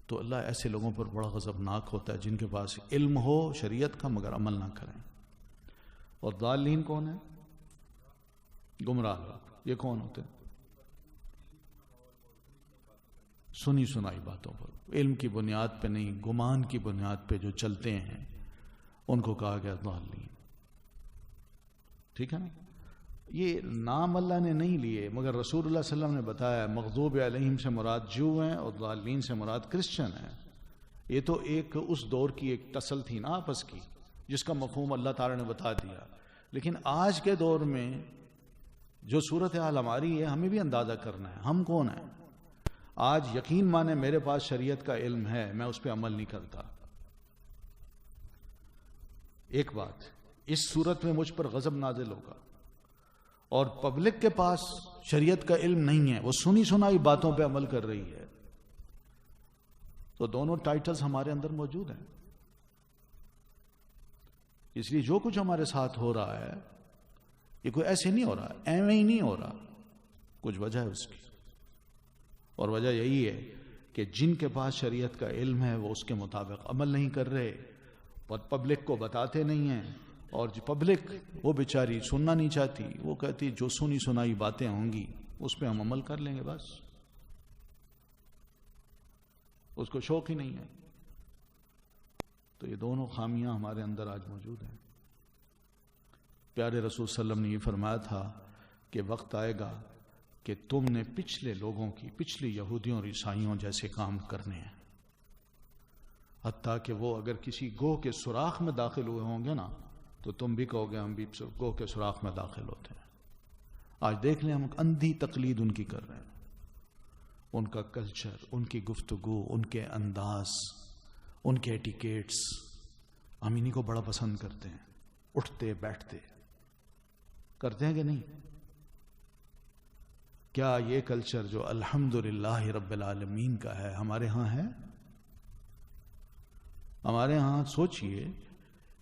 تو اللہ ایسے لوگوں پر بڑا غضبناک ہوتا ہے جن کے پاس علم ہو شریعت کا مگر عمل نہ کریں. اور ضالین کون ہے؟ گمراہ لوگ. یہ کون ہوتے ہیں؟ سنی سنائی باتوں پر، علم کی بنیاد پہ نہیں، گمان کی بنیاد پہ جو چلتے ہیں ان کو کہا گیا ضالین. ٹھیک ہے نا. یہ نام اللہ نے نہیں لیے مگر رسول اللہ صلی اللہ علیہ وسلم نے بتایا مغضوب علیہم سے مراد جو ہیں اور ضالین سے مراد کرسچن ہیں. یہ تو ایک اس دور کی ایک ٹسل تھی نا آپس کی، جس کا مفہوم اللہ تعالی نے بتا دیا. لیکن آج کے دور میں جو صورتحال ہماری ہے ہمیں بھی اندازہ کرنا ہے ہم کون ہیں. آج یقین مانے میرے پاس شریعت کا علم ہے، میں اس پہ عمل نہیں کرتا. ایک بات، اس صورت میں مجھ پر غضب نازل ہوگا. اور پبلک کے پاس شریعت کا علم نہیں ہے، وہ سنی سنائی باتوں پہ عمل کر رہی ہے. تو دونوں ٹائٹلز ہمارے اندر موجود ہیں. اس لیے جو کچھ ہمارے ساتھ ہو رہا ہے یہ کوئی ایسے نہیں ہو رہا، ایویں ہی نہیں ہو رہا. کچھ وجہ ہے اس کی، اور وجہ یہی ہے کہ جن کے پاس شریعت کا علم ہے وہ اس کے مطابق عمل نہیں کر رہے، پبلک کو بتاتے نہیں ہیں. اور جو پبلک وہ بیچاری سننا نہیں چاہتی، وہ کہتی جو سنی سنائی باتیں ہوں گی اس پہ ہم عمل کر لیں گے، بس اس کو شوق ہی نہیں ہے. تو یہ دونوں خامیاں ہمارے اندر آج موجود ہیں. پیارے رسول صلی اللہ علیہ وسلم نے یہ فرمایا تھا کہ وقت آئے گا کہ تم نے پچھلے لوگوں کی، پچھلی یہودیوں اور عیسائیوں جیسے کام کرنے ہیں، حتیٰ کہ وہ اگر کسی گوہ کے سوراخ میں داخل ہوئے ہوں گے نا تو تم بھی کہو گے ہم بھی گوہ کے سوراخ میں داخل ہوتے ہیں۔ آج دیکھ لیں ہم اندھی تقلید ان کی کر رہے ہیں، ان کا کلچر، ان کی گفتگو، ان کے انداز، ان کے ایٹیکیٹس، ہم انہیں کو بڑا پسند کرتے ہیں، اٹھتے بیٹھتے کرتے ہیں کہ نہیں؟ کیا یہ کلچر جو الحمدللہ رب العالمین کا ہے ہمارے ہاں ہے؟ ہمارے ہاں سوچئے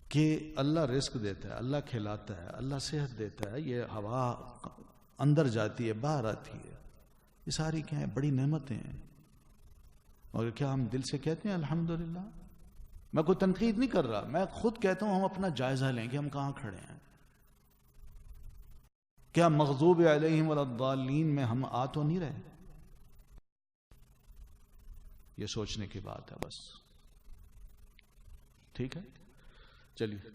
کہ اللہ رزق دیتا ہے، اللہ کھلاتا ہے، اللہ صحت دیتا ہے، یہ ہوا اندر جاتی ہے باہر آتی ہے، یہ ساری کیا ہیں؟ بڑی نعمتیں ہیں۔ اور کیا ہم دل سے کہتے ہیں الحمدللہ؟ میں کوئی تنقید نہیں کر رہا، میں خود کہتا ہوں ہم اپنا جائزہ لیں کہ ہم کہاں کھڑے ہیں۔ کیا مغضوب علیہم ولا الضالین میں ہم آ تو نہیں رہے؟ یہ سوچنے کی بات ہے بس، ٹھیک ہے؟ چلیے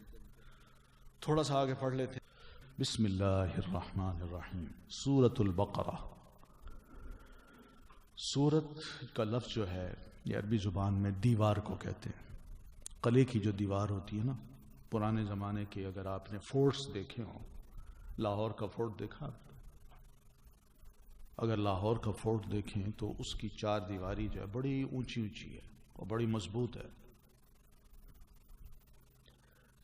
تھوڑا سا آگے پڑھ لیتے ہیں۔ بسم اللہ الرحمن الرحیم۔ سورۃ البقرہ۔ سورت کا لفظ جو ہے یہ عربی زبان میں دیوار کو کہتے ہیں۔ قلعے کی جو دیوار ہوتی ہے نا، پرانے زمانے کے اگر آپ نے فورٹس دیکھے ہوں، لاہور کا فورٹ دیکھا، اگر لاہور کا فورٹ دیکھیں تو اس کی چار دیواری جو ہے بڑی اونچی اونچی ہے اور بڑی مضبوط ہے۔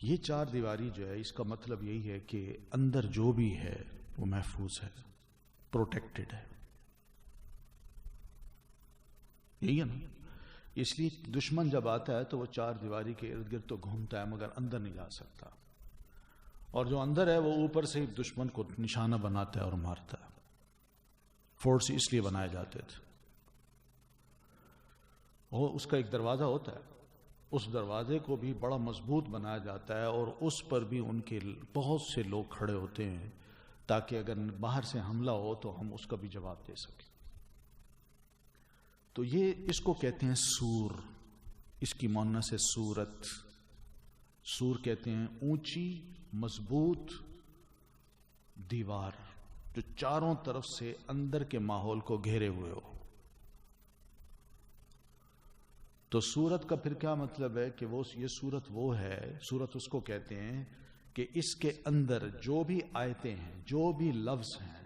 یہ چار دیواری جو ہے اس کا مطلب یہی ہے کہ اندر جو بھی ہے وہ محفوظ ہے، پروٹیکٹڈ ہے، یہی ہے نا؟ اس لیے دشمن جب آتا ہے تو وہ چار دیواری کے ارد گرد تو گھومتا ہے مگر اندر نہیں جا سکتا، اور جو اندر ہے وہ اوپر سے دشمن کو نشانہ بناتا ہے اور مارتا ہے۔ فورٹس اس لیے بنائے جاتے تھے، اور اس کا ایک دروازہ ہوتا ہے، اس دروازے کو بھی بڑا مضبوط بنایا جاتا ہے اور اس پر بھی ان کے بہت سے لوگ کھڑے ہوتے ہیں تاکہ اگر باہر سے حملہ ہو تو ہم اس کا بھی جواب دے سکیں۔ تو یہ اس کو کہتے ہیں سور، اس کی مؤنث ہے سورت۔ سور کہتے ہیں اونچی مضبوط دیوار جو چاروں طرف سے اندر کے ماحول کو گھیرے ہوئے ہو۔ تو سورت کا پھر کیا مطلب ہے کہ یہ سورت وہ ہے، سورت اس کو کہتے ہیں کہ اس کے اندر جو بھی آیتیں ہیں، جو بھی لفظ ہیں،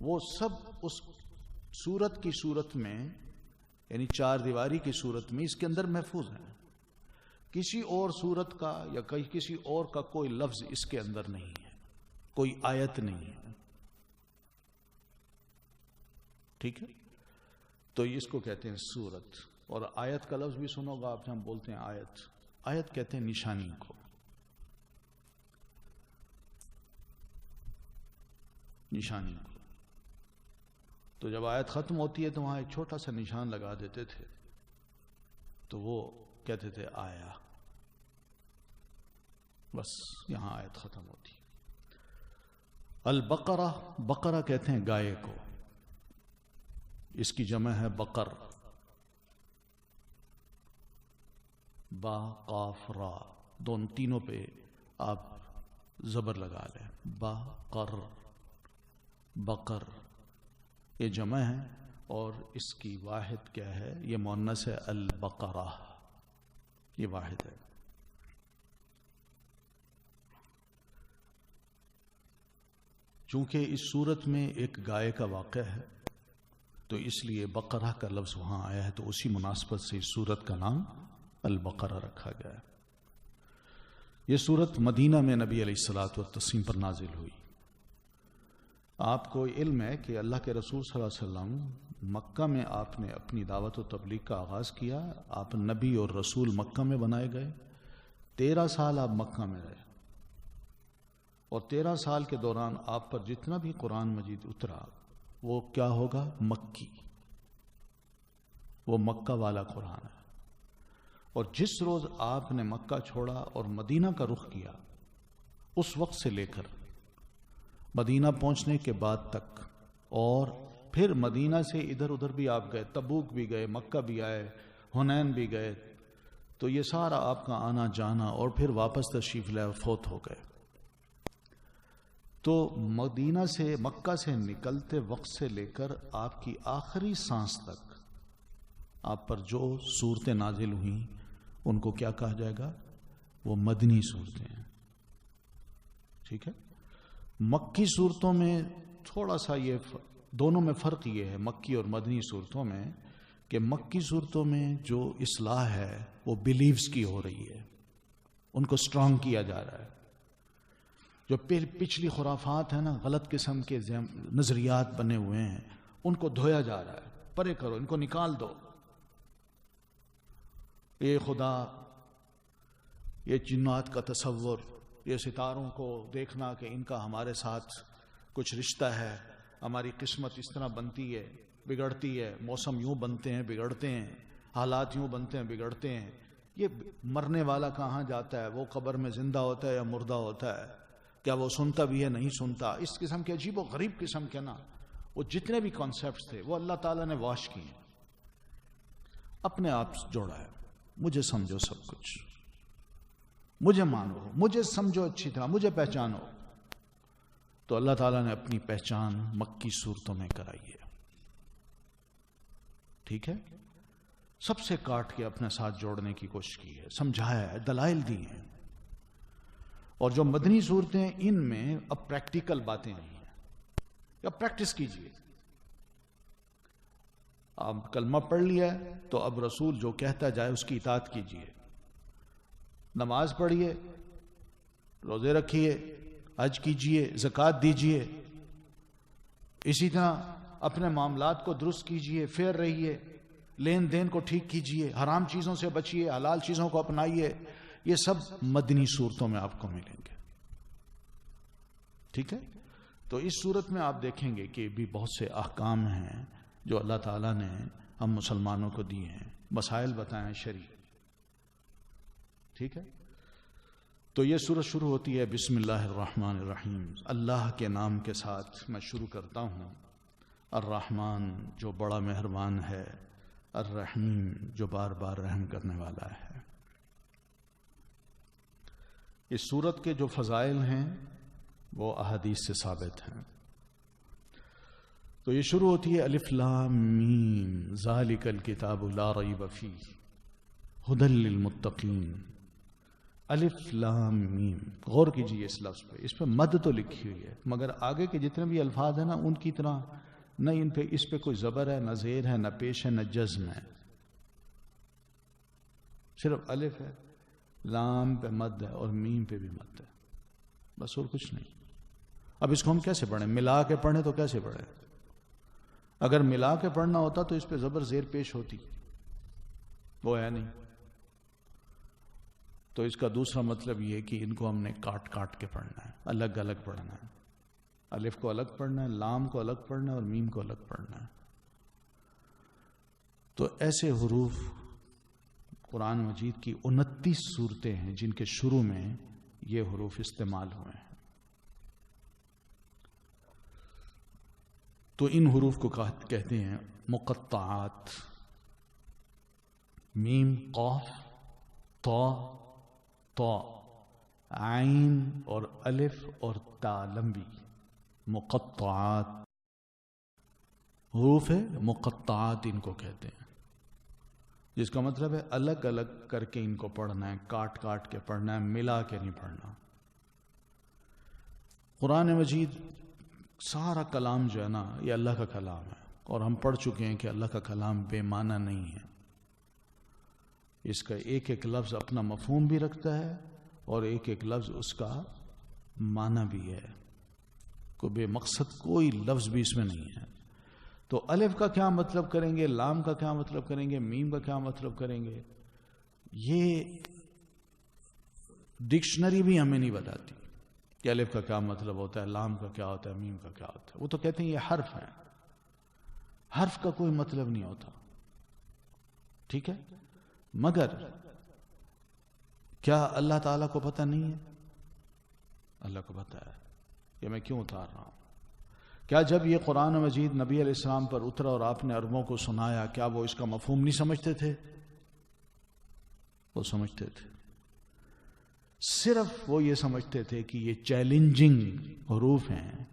وہ سب اس سورت کی صورت میں، یعنی چار دیواری کی صورت میں اس کے اندر محفوظ ہیں۔ کسی اور سورت کا یا کسی اور کا کوئی لفظ اس کے اندر نہیں ہے، کوئی آیت نہیں ہے، ٹھیک ہے؟ تو اس کو کہتے ہیں سورت۔ اور آیت کا لفظ بھی سنو گا آپ، ہم بولتے ہیں آیت، آیت کہتے ہیں نشانی کو، نشانی کو۔ تو جب آیت ختم ہوتی ہے تو وہاں ایک چھوٹا سا نشان لگا دیتے تھے، تو وہ کہتے تھے آیا، بس یہاں آیت ختم ہوتی۔ البقرہ، بقرہ کہتے ہیں گائے کو، اس کی جمع ہے بقر، با قاف را، دونوں تینوں پہ آپ زبر لگا لیں، بقر، بقر، یہ جمع ہے اور اس کی واحد کیا ہے؟ یہ مؤنث ہے البقرہ، یہ واحد ہے۔ چونکہ اس صورت میں ایک گائے کا واقعہ ہے تو اس لیے بقرہ کا لفظ وہاں آیا ہے، تو اسی مناسبت سے اس صورت کا نام البقرہ رکھا گیا ہے۔ یہ صورت مدینہ میں نبی علیہ الصلوۃ والتسلیم پر نازل ہوئی۔ آپ کو علم ہے کہ اللہ کے رسول صلی اللہ علیہ وسلم مکہ میں آپ نے اپنی دعوت و تبلیغ کا آغاز کیا، آپ نبی اور رسول مکہ میں بنائے گئے، 13 سال آپ مکہ میں رہے، اور 13 سال کے دوران آپ پر جتنا بھی قرآن مجید اترا وہ کیا ہوگا؟ مکی، وہ مکہ والا قرآن ہے۔ اور جس روز آپ نے مکہ چھوڑا اور مدینہ کا رخ کیا، اس وقت سے لے کر مدینہ پہنچنے کے بعد تک، اور پھر مدینہ سے ادھر ادھر بھی آپ گئے، تبوک بھی گئے، مکہ بھی آئے، حنین بھی گئے، تو یہ سارا آپ کا آنا جانا، اور پھر واپس تشریف لے فوت ہو گئے۔ تو مدینہ سے مکہ سے نکلتے وقت سے لے کر آپ کی آخری سانس تک آپ پر جو صورتیں نازل ہوئیں ان کو کیا کہا جائے گا؟ وہ مدنی صورتیں ہیں. ٹھیک ہے. مکی صورتوں میں تھوڑا سا یہ دونوں میں فرق یہ ہے مکی اور مدنی صورتوں میں کہ مکی صورتوں میں جو اصلاح ہے وہ بلیفز کی ہو رہی ہے، ان کو سٹرانگ کیا جا رہا ہے. جو پچھلی خرافات ہیں نا، غلط قسم کے نظریات بنے ہوئے ہیں، ان کو دھویا جا رہا ہے. پرے کرو، ان کو نکال دو. یہ خدا، یہ جنات کا تصور، یہ ستاروں کو دیکھنا کہ ان کا ہمارے ساتھ کچھ رشتہ ہے، ہماری قسمت اس طرح بنتی ہے بگڑتی ہے، موسم یوں بنتے ہیں بگڑتے ہیں، حالات یوں بنتے ہیں بگڑتے ہیں. یہ مرنے والا کہاں جاتا ہے؟ وہ قبر میں زندہ ہوتا ہے یا مردہ ہوتا ہے؟ کیا وہ سنتا بھی ہے نہیں سنتا؟ اس قسم کے عجیب و غریب قسم کے نا وہ جتنے بھی کانسیپٹس تھے وہ اللہ تعالیٰ نے واش کیے، اپنے آپ جوڑا ہے. مجھے سمجھو سب کچھ، مجھے مانو، مجھے سمجھو اچھی طرح، مجھے پہچانو. تو اللہ تعالیٰ نے اپنی پہچان مکی صورتوں میں کرائی ہے. ٹھیک ہے. سب سے کاٹ کے اپنے ساتھ جوڑنے کی کوشش کی ہے، سمجھایا ہے، دلائل دی ہیں. اور جو مدنی صورتیں ان میں اب پریکٹیکل باتیں نہیں ہیں، یا پریکٹس کیجئے. آپ کلمہ پڑھ لیا ہے تو اب رسول جو کہتا جائے اس کی اطاعت کیجئے. نماز پڑھیے، روزے رکھیے، حج کیجئے، زکوٰۃ دیجئے. اسی طرح اپنے معاملات کو درست کیجئے، فیئر رہیے، لین دین کو ٹھیک کیجئے، حرام چیزوں سے بچیے، حلال چیزوں کو اپنائیے. یہ سب مدنی صورتوں میں آپ کو ملیں گے. ٹھیک ہے. تو اس صورت میں آپ دیکھیں گے کہ بھی بہت سے احکام ہیں جو اللہ تعالیٰ نے ہم مسلمانوں کو دیے ہیں، مسائل بتائیں شرعی. ٹھیک ہے. تو یہ سورت شروع ہوتی ہے بسم اللہ الرحمن الرحیم. اللہ کے نام کے ساتھ میں شروع کرتا ہوں. الرحمن جو بڑا مہربان ہے، الرحیم جو بار بار رحم کرنے والا ہے. اس سورت کے جو فضائل ہیں وہ احادیث سے ثابت ہیں. تو یہ شروع ہوتی ہے الف لام میم ذالک الکتاب لا ریب فیہ ھدی للمتقین. الف لام میم، غور کیجیے اس لفظ پہ. اس پہ مد تو لکھی ہوئی ہے مگر آگے کے جتنے بھی الفاظ ہیں نا ان کی طرح نہ ان پہ اس پہ کوئی زبر ہے، نہ زیر ہے، نہ پیش ہے، نہ جزم ہے. صرف الف ہے، لام پہ مد ہے اور میم پہ بھی مد ہے، بس اور کچھ نہیں. اب اس کو ہم کیسے پڑھیں؟ ملا کے پڑھیں تو کیسے پڑھیں؟ اگر ملا کے پڑھنا ہوتا تو اس پہ زبر زیر پیش ہوتی، وہ ہے نہیں. تو اس کا دوسرا مطلب یہ ہے کہ ان کو ہم نے کاٹ کاٹ کے پڑھنا ہے، الگ الگ پڑھنا ہے. الف کو الگ پڑھنا ہے، لام کو الگ پڑھنا ہے اور میم کو الگ پڑھنا ہے. تو ایسے حروف قرآن مجید کی 29 صورتیں ہیں جن کے شروع میں یہ حروف استعمال ہوئے ہیں. تو ان حروف کو کہتے ہیں مقطعات. میم، قاف، طا، طا، عین اور الف اور تا لمبی مقطعات حروف ہے. مقطعات ان کو کہتے ہیں، جس کا مطلب ہے الگ الگ کر کے ان کو پڑھنا ہے، کاٹ کاٹ کے پڑھنا ہے، ملا کے نہیں پڑھنا. قرآن مجید سارا کلام جو ہے نا یہ اللہ کا کلام ہے، اور ہم پڑھ چکے ہیں کہ اللہ کا کلام بے معنی نہیں ہے. اس کا ایک ایک لفظ اپنا مفہوم بھی رکھتا ہے اور ایک ایک لفظ اس کا معنی بھی ہے. کوئی بے مقصد کوئی لفظ بھی اس میں نہیں ہے. تو الف کا کیا مطلب کریں گے، لام کا کیا مطلب کریں گے، میم کا کیا مطلب کریں گے، یہ ڈکشنری بھی ہمیں نہیں بتاتی کہ الف کا کیا مطلب ہوتا ہے، لام کا کیا ہوتا ہے، میم کا کیا ہوتا ہے. وہ تو کہتے ہیں یہ حرف ہے، حرف کا کوئی مطلب نہیں ہوتا. ٹھیک ہے. مگر کیا اللہ تعالیٰ کو پتہ نہیں ہے؟ اللہ کو پتہ ہے کہ میں کیوں اتار رہا ہوں. کیا جب یہ قرآن مجید نبی علیہ السلام پر اترا اور آپ نے عربوں کو سنایا، کیا وہ اس کا مفہوم نہیں سمجھتے تھے؟ وہ سمجھتے تھے. صرف وہ یہ سمجھتے تھے کہ یہ چیلنجنگ حروف ہیں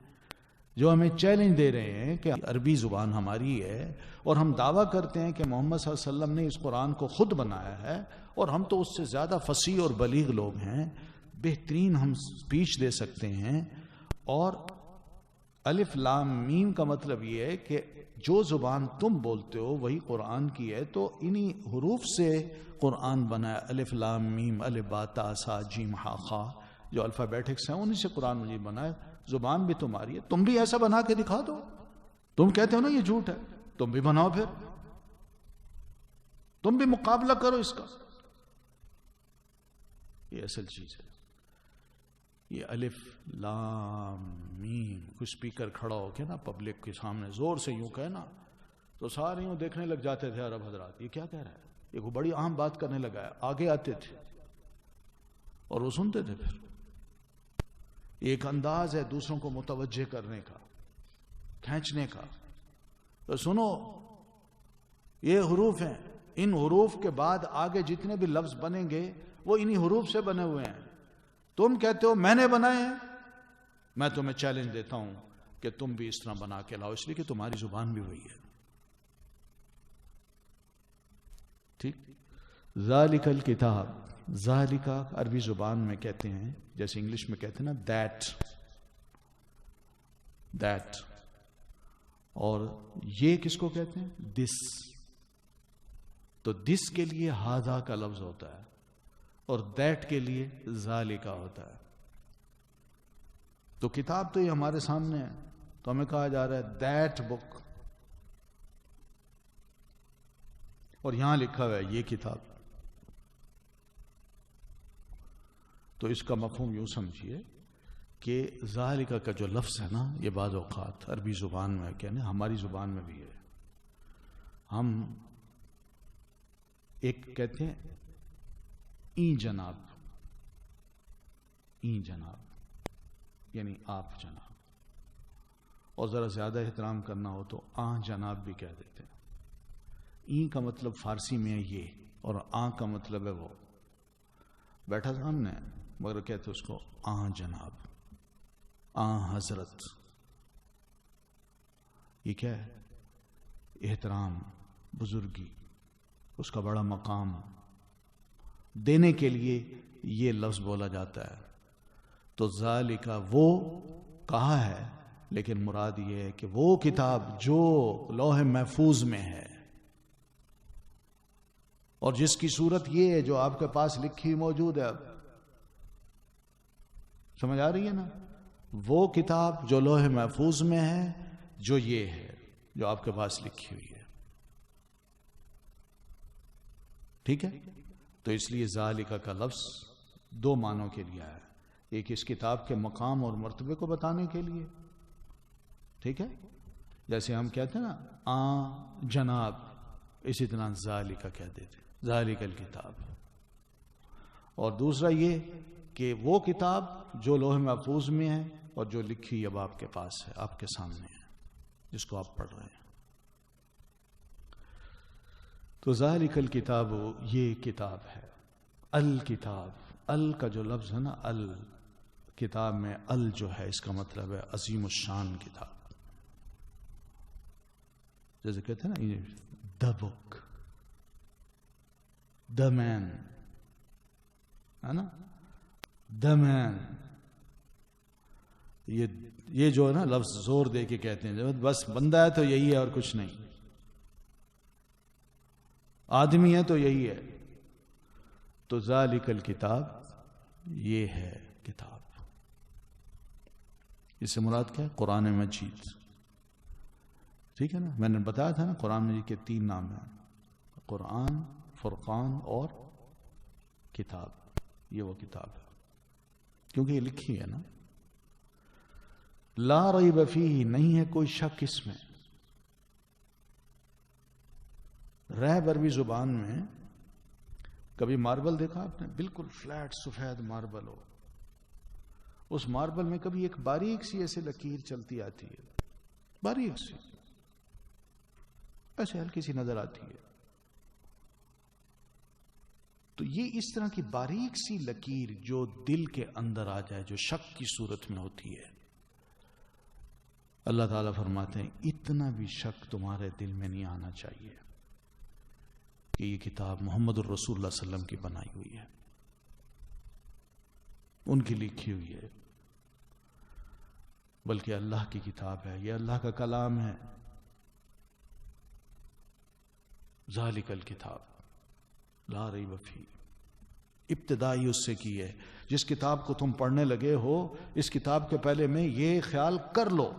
جو ہمیں چیلنج دے رہے ہیں کہ عربی زبان ہماری ہے، اور ہم دعویٰ کرتے ہیں کہ محمد صلی اللہ علیہ وسلم نے اس قرآن کو خود بنایا ہے، اور ہم تو اس سے زیادہ فصیح اور بلیغ لوگ ہیں، بہترین ہم اسپیچ دے سکتے ہیں. اور الف لام میم کا مطلب یہ ہے کہ جو زبان تم بولتے ہو وہی قرآن کی ہے، تو انہی حروف سے قرآن بنا ہے. الف لام میم الف با تا سا جیم ہا خا جو الفابیٹکس ہیں انہی سے قرآن مجید بنا ہے. زبان بھی تمہاری ہے، تم بھی ایسا بنا کے دکھا دو. تم کہتے ہو نا یہ جھوٹ ہے، تم بھی بناؤ، پھر تم بھی مقابلہ کرو اس کا. یہ اصل چیز ہے. یہ الف لام میم. کوئی اسپیکر کھڑا ہو کے نا پبلک کے سامنے زور سے یوں کہے نا تو سارے یوں دیکھنے لگ جاتے تھے عرب حضرات یہ کیا کہہ رہا ہے، یہ کوئی بڑی اہم بات کرنے لگا ہے. آگے آتے تھے اور وہ سنتے تھے. پھر ایک انداز ہے دوسروں کو متوجہ کرنے کا، کھینچنے کا. تو سنو یہ حروف ہیں، ان حروف کے بعد آگے جتنے بھی لفظ بنیں گے وہ انہی حروف سے بنے ہوئے ہیں. تم کہتے ہو میں نے بنائے ہیں، میں تمہیں چیلنج دیتا ہوں کہ تم بھی اس طرح بنا کے لاؤ، اس لیے کہ تمہاری زبان بھی وہی ہے. ٹھیک. ذالک الکتاب، ذالک عربی زبان میں کہتے ہیں جیسے انگلش میں کہتے ہیں نا دیٹ، اور یہ کس کو کہتے ہیں؟ دس. تو دس کے لیے ہاذا کا لفظ ہوتا ہے اور دیٹ کے لیے ذالکا ہوتا ہے. تو کتاب تو یہ ہمارے سامنے ہے، تو ہمیں کہا جا رہا ہے دیٹ بک، اور یہاں لکھا ہوا ہے یہ کتاب. تو اس کا مفہوم یوں سمجھیے کہ ذالکا کا جو لفظ ہے نا یہ بعض اوقات عربی زبان میں کہنے ہماری زبان میں بھی ہے. ہم ایک کہتے ہیں این جناب، این جناب یعنی آپ جناب، اور ذرا زیادہ احترام کرنا ہو تو آن جناب بھی کہہ دیتے ہیں. این کا مطلب فارسی میں ہے یہ، اور آن کا مطلب ہے وہ بیٹھا سامنے، مگر کہتے اس کو آن جناب، آن حضرت. یہ کیا ہے؟ احترام، بزرگی، اس کا بڑا مقام دینے کے لیے یہ لفظ بولا جاتا ہے. تو ذالکا وہ کہا ہے، لیکن مراد یہ ہے کہ وہ کتاب جو لوح محفوظ میں ہے، اور جس کی صورت یہ ہے جو آپ کے پاس لکھی موجود ہے. اب سمجھ آ رہی ہے نا؟ وہ کتاب جو لوح محفوظ میں ہے، جو یہ ہے جو آپ کے پاس لکھی ہوئی ہے. ٹھیک ہے. تو اس لیے ذالکا کا لفظ دو معنوں کے لیے ہے. ایک اس کتاب کے مقام اور مرتبے کو بتانے کے لیے، ٹھیک ہے، جیسے ہم کہتے ہیں نا آن جناب، اسی طرح ذالکا کہہ دیتے، ذالک الکتاب. اور دوسرا یہ کہ وہ کتاب جو لوح محفوظ میں ہے اور جو لکھی اب آپ کے پاس ہے، آپ کے سامنے ہے، جس کو آپ پڑھ رہے ہیں. تو ذالک الکتاب یہ کتاب ہے. الکتاب، ال کا جو لفظ ہے نا، ال کتاب میں ال جو ہے اس کا مطلب ہے عظیم الشان کتاب. جیسے کہتے ہیں نا دا بک، دا مین، ہے نا، دا مین. یہ جو ہے نا لفظ زور دے کے کہتے ہیں بس بندہ ہے تو یہی ہے اور کچھ نہیں، آدمی ہے تو یہی ہے. تو ذالک الکتاب یہ ہے کتاب. اس سے مراد کیا ہے؟ قرآن مجید. ٹھیک ہے نا. میں نے بتایا تھا نا قرآن مجید کے 3 نام ہیں، قرآن، فرقان اور کتاب. یہ وہ کتاب ہے کیونکہ یہ لکھی ہے نا. لا ریب فیہ، نہیں ہے کوئی شک اس میں. ریب عربی زبان میں کبھی ماربل دیکھا آپ نے؟ بالکل فلیٹ سفید ماربل ہو، اس ماربل میں کبھی ایک باریک سی ایسے لکیر چلتی آتی ہے، باریک سی ایسے ہلکی سی نظر آتی ہے. تو یہ اس طرح کی باریک سی لکیر جو دل کے اندر آ جائے، جو شک کی صورت میں ہوتی ہے، اللہ تعالیٰ فرماتے ہیں اتنا بھی شک تمہارے دل میں نہیں آنا چاہیے کہ یہ کتاب محمد الرسول اللہ صلی اللہ علیہ وسلم کی بنائی ہوئی ہے، ان کی لکھی ہوئی ہے، بلکہ اللہ کی کتاب ہے، یہ اللہ کا کلام ہے۔ ذالک الکتاب لا ریب فیہ، ابتدائی اس سے کی ہے، جس کتاب کو تم پڑھنے لگے ہو اس کتاب کے پہلے میں یہ خیال کر لو،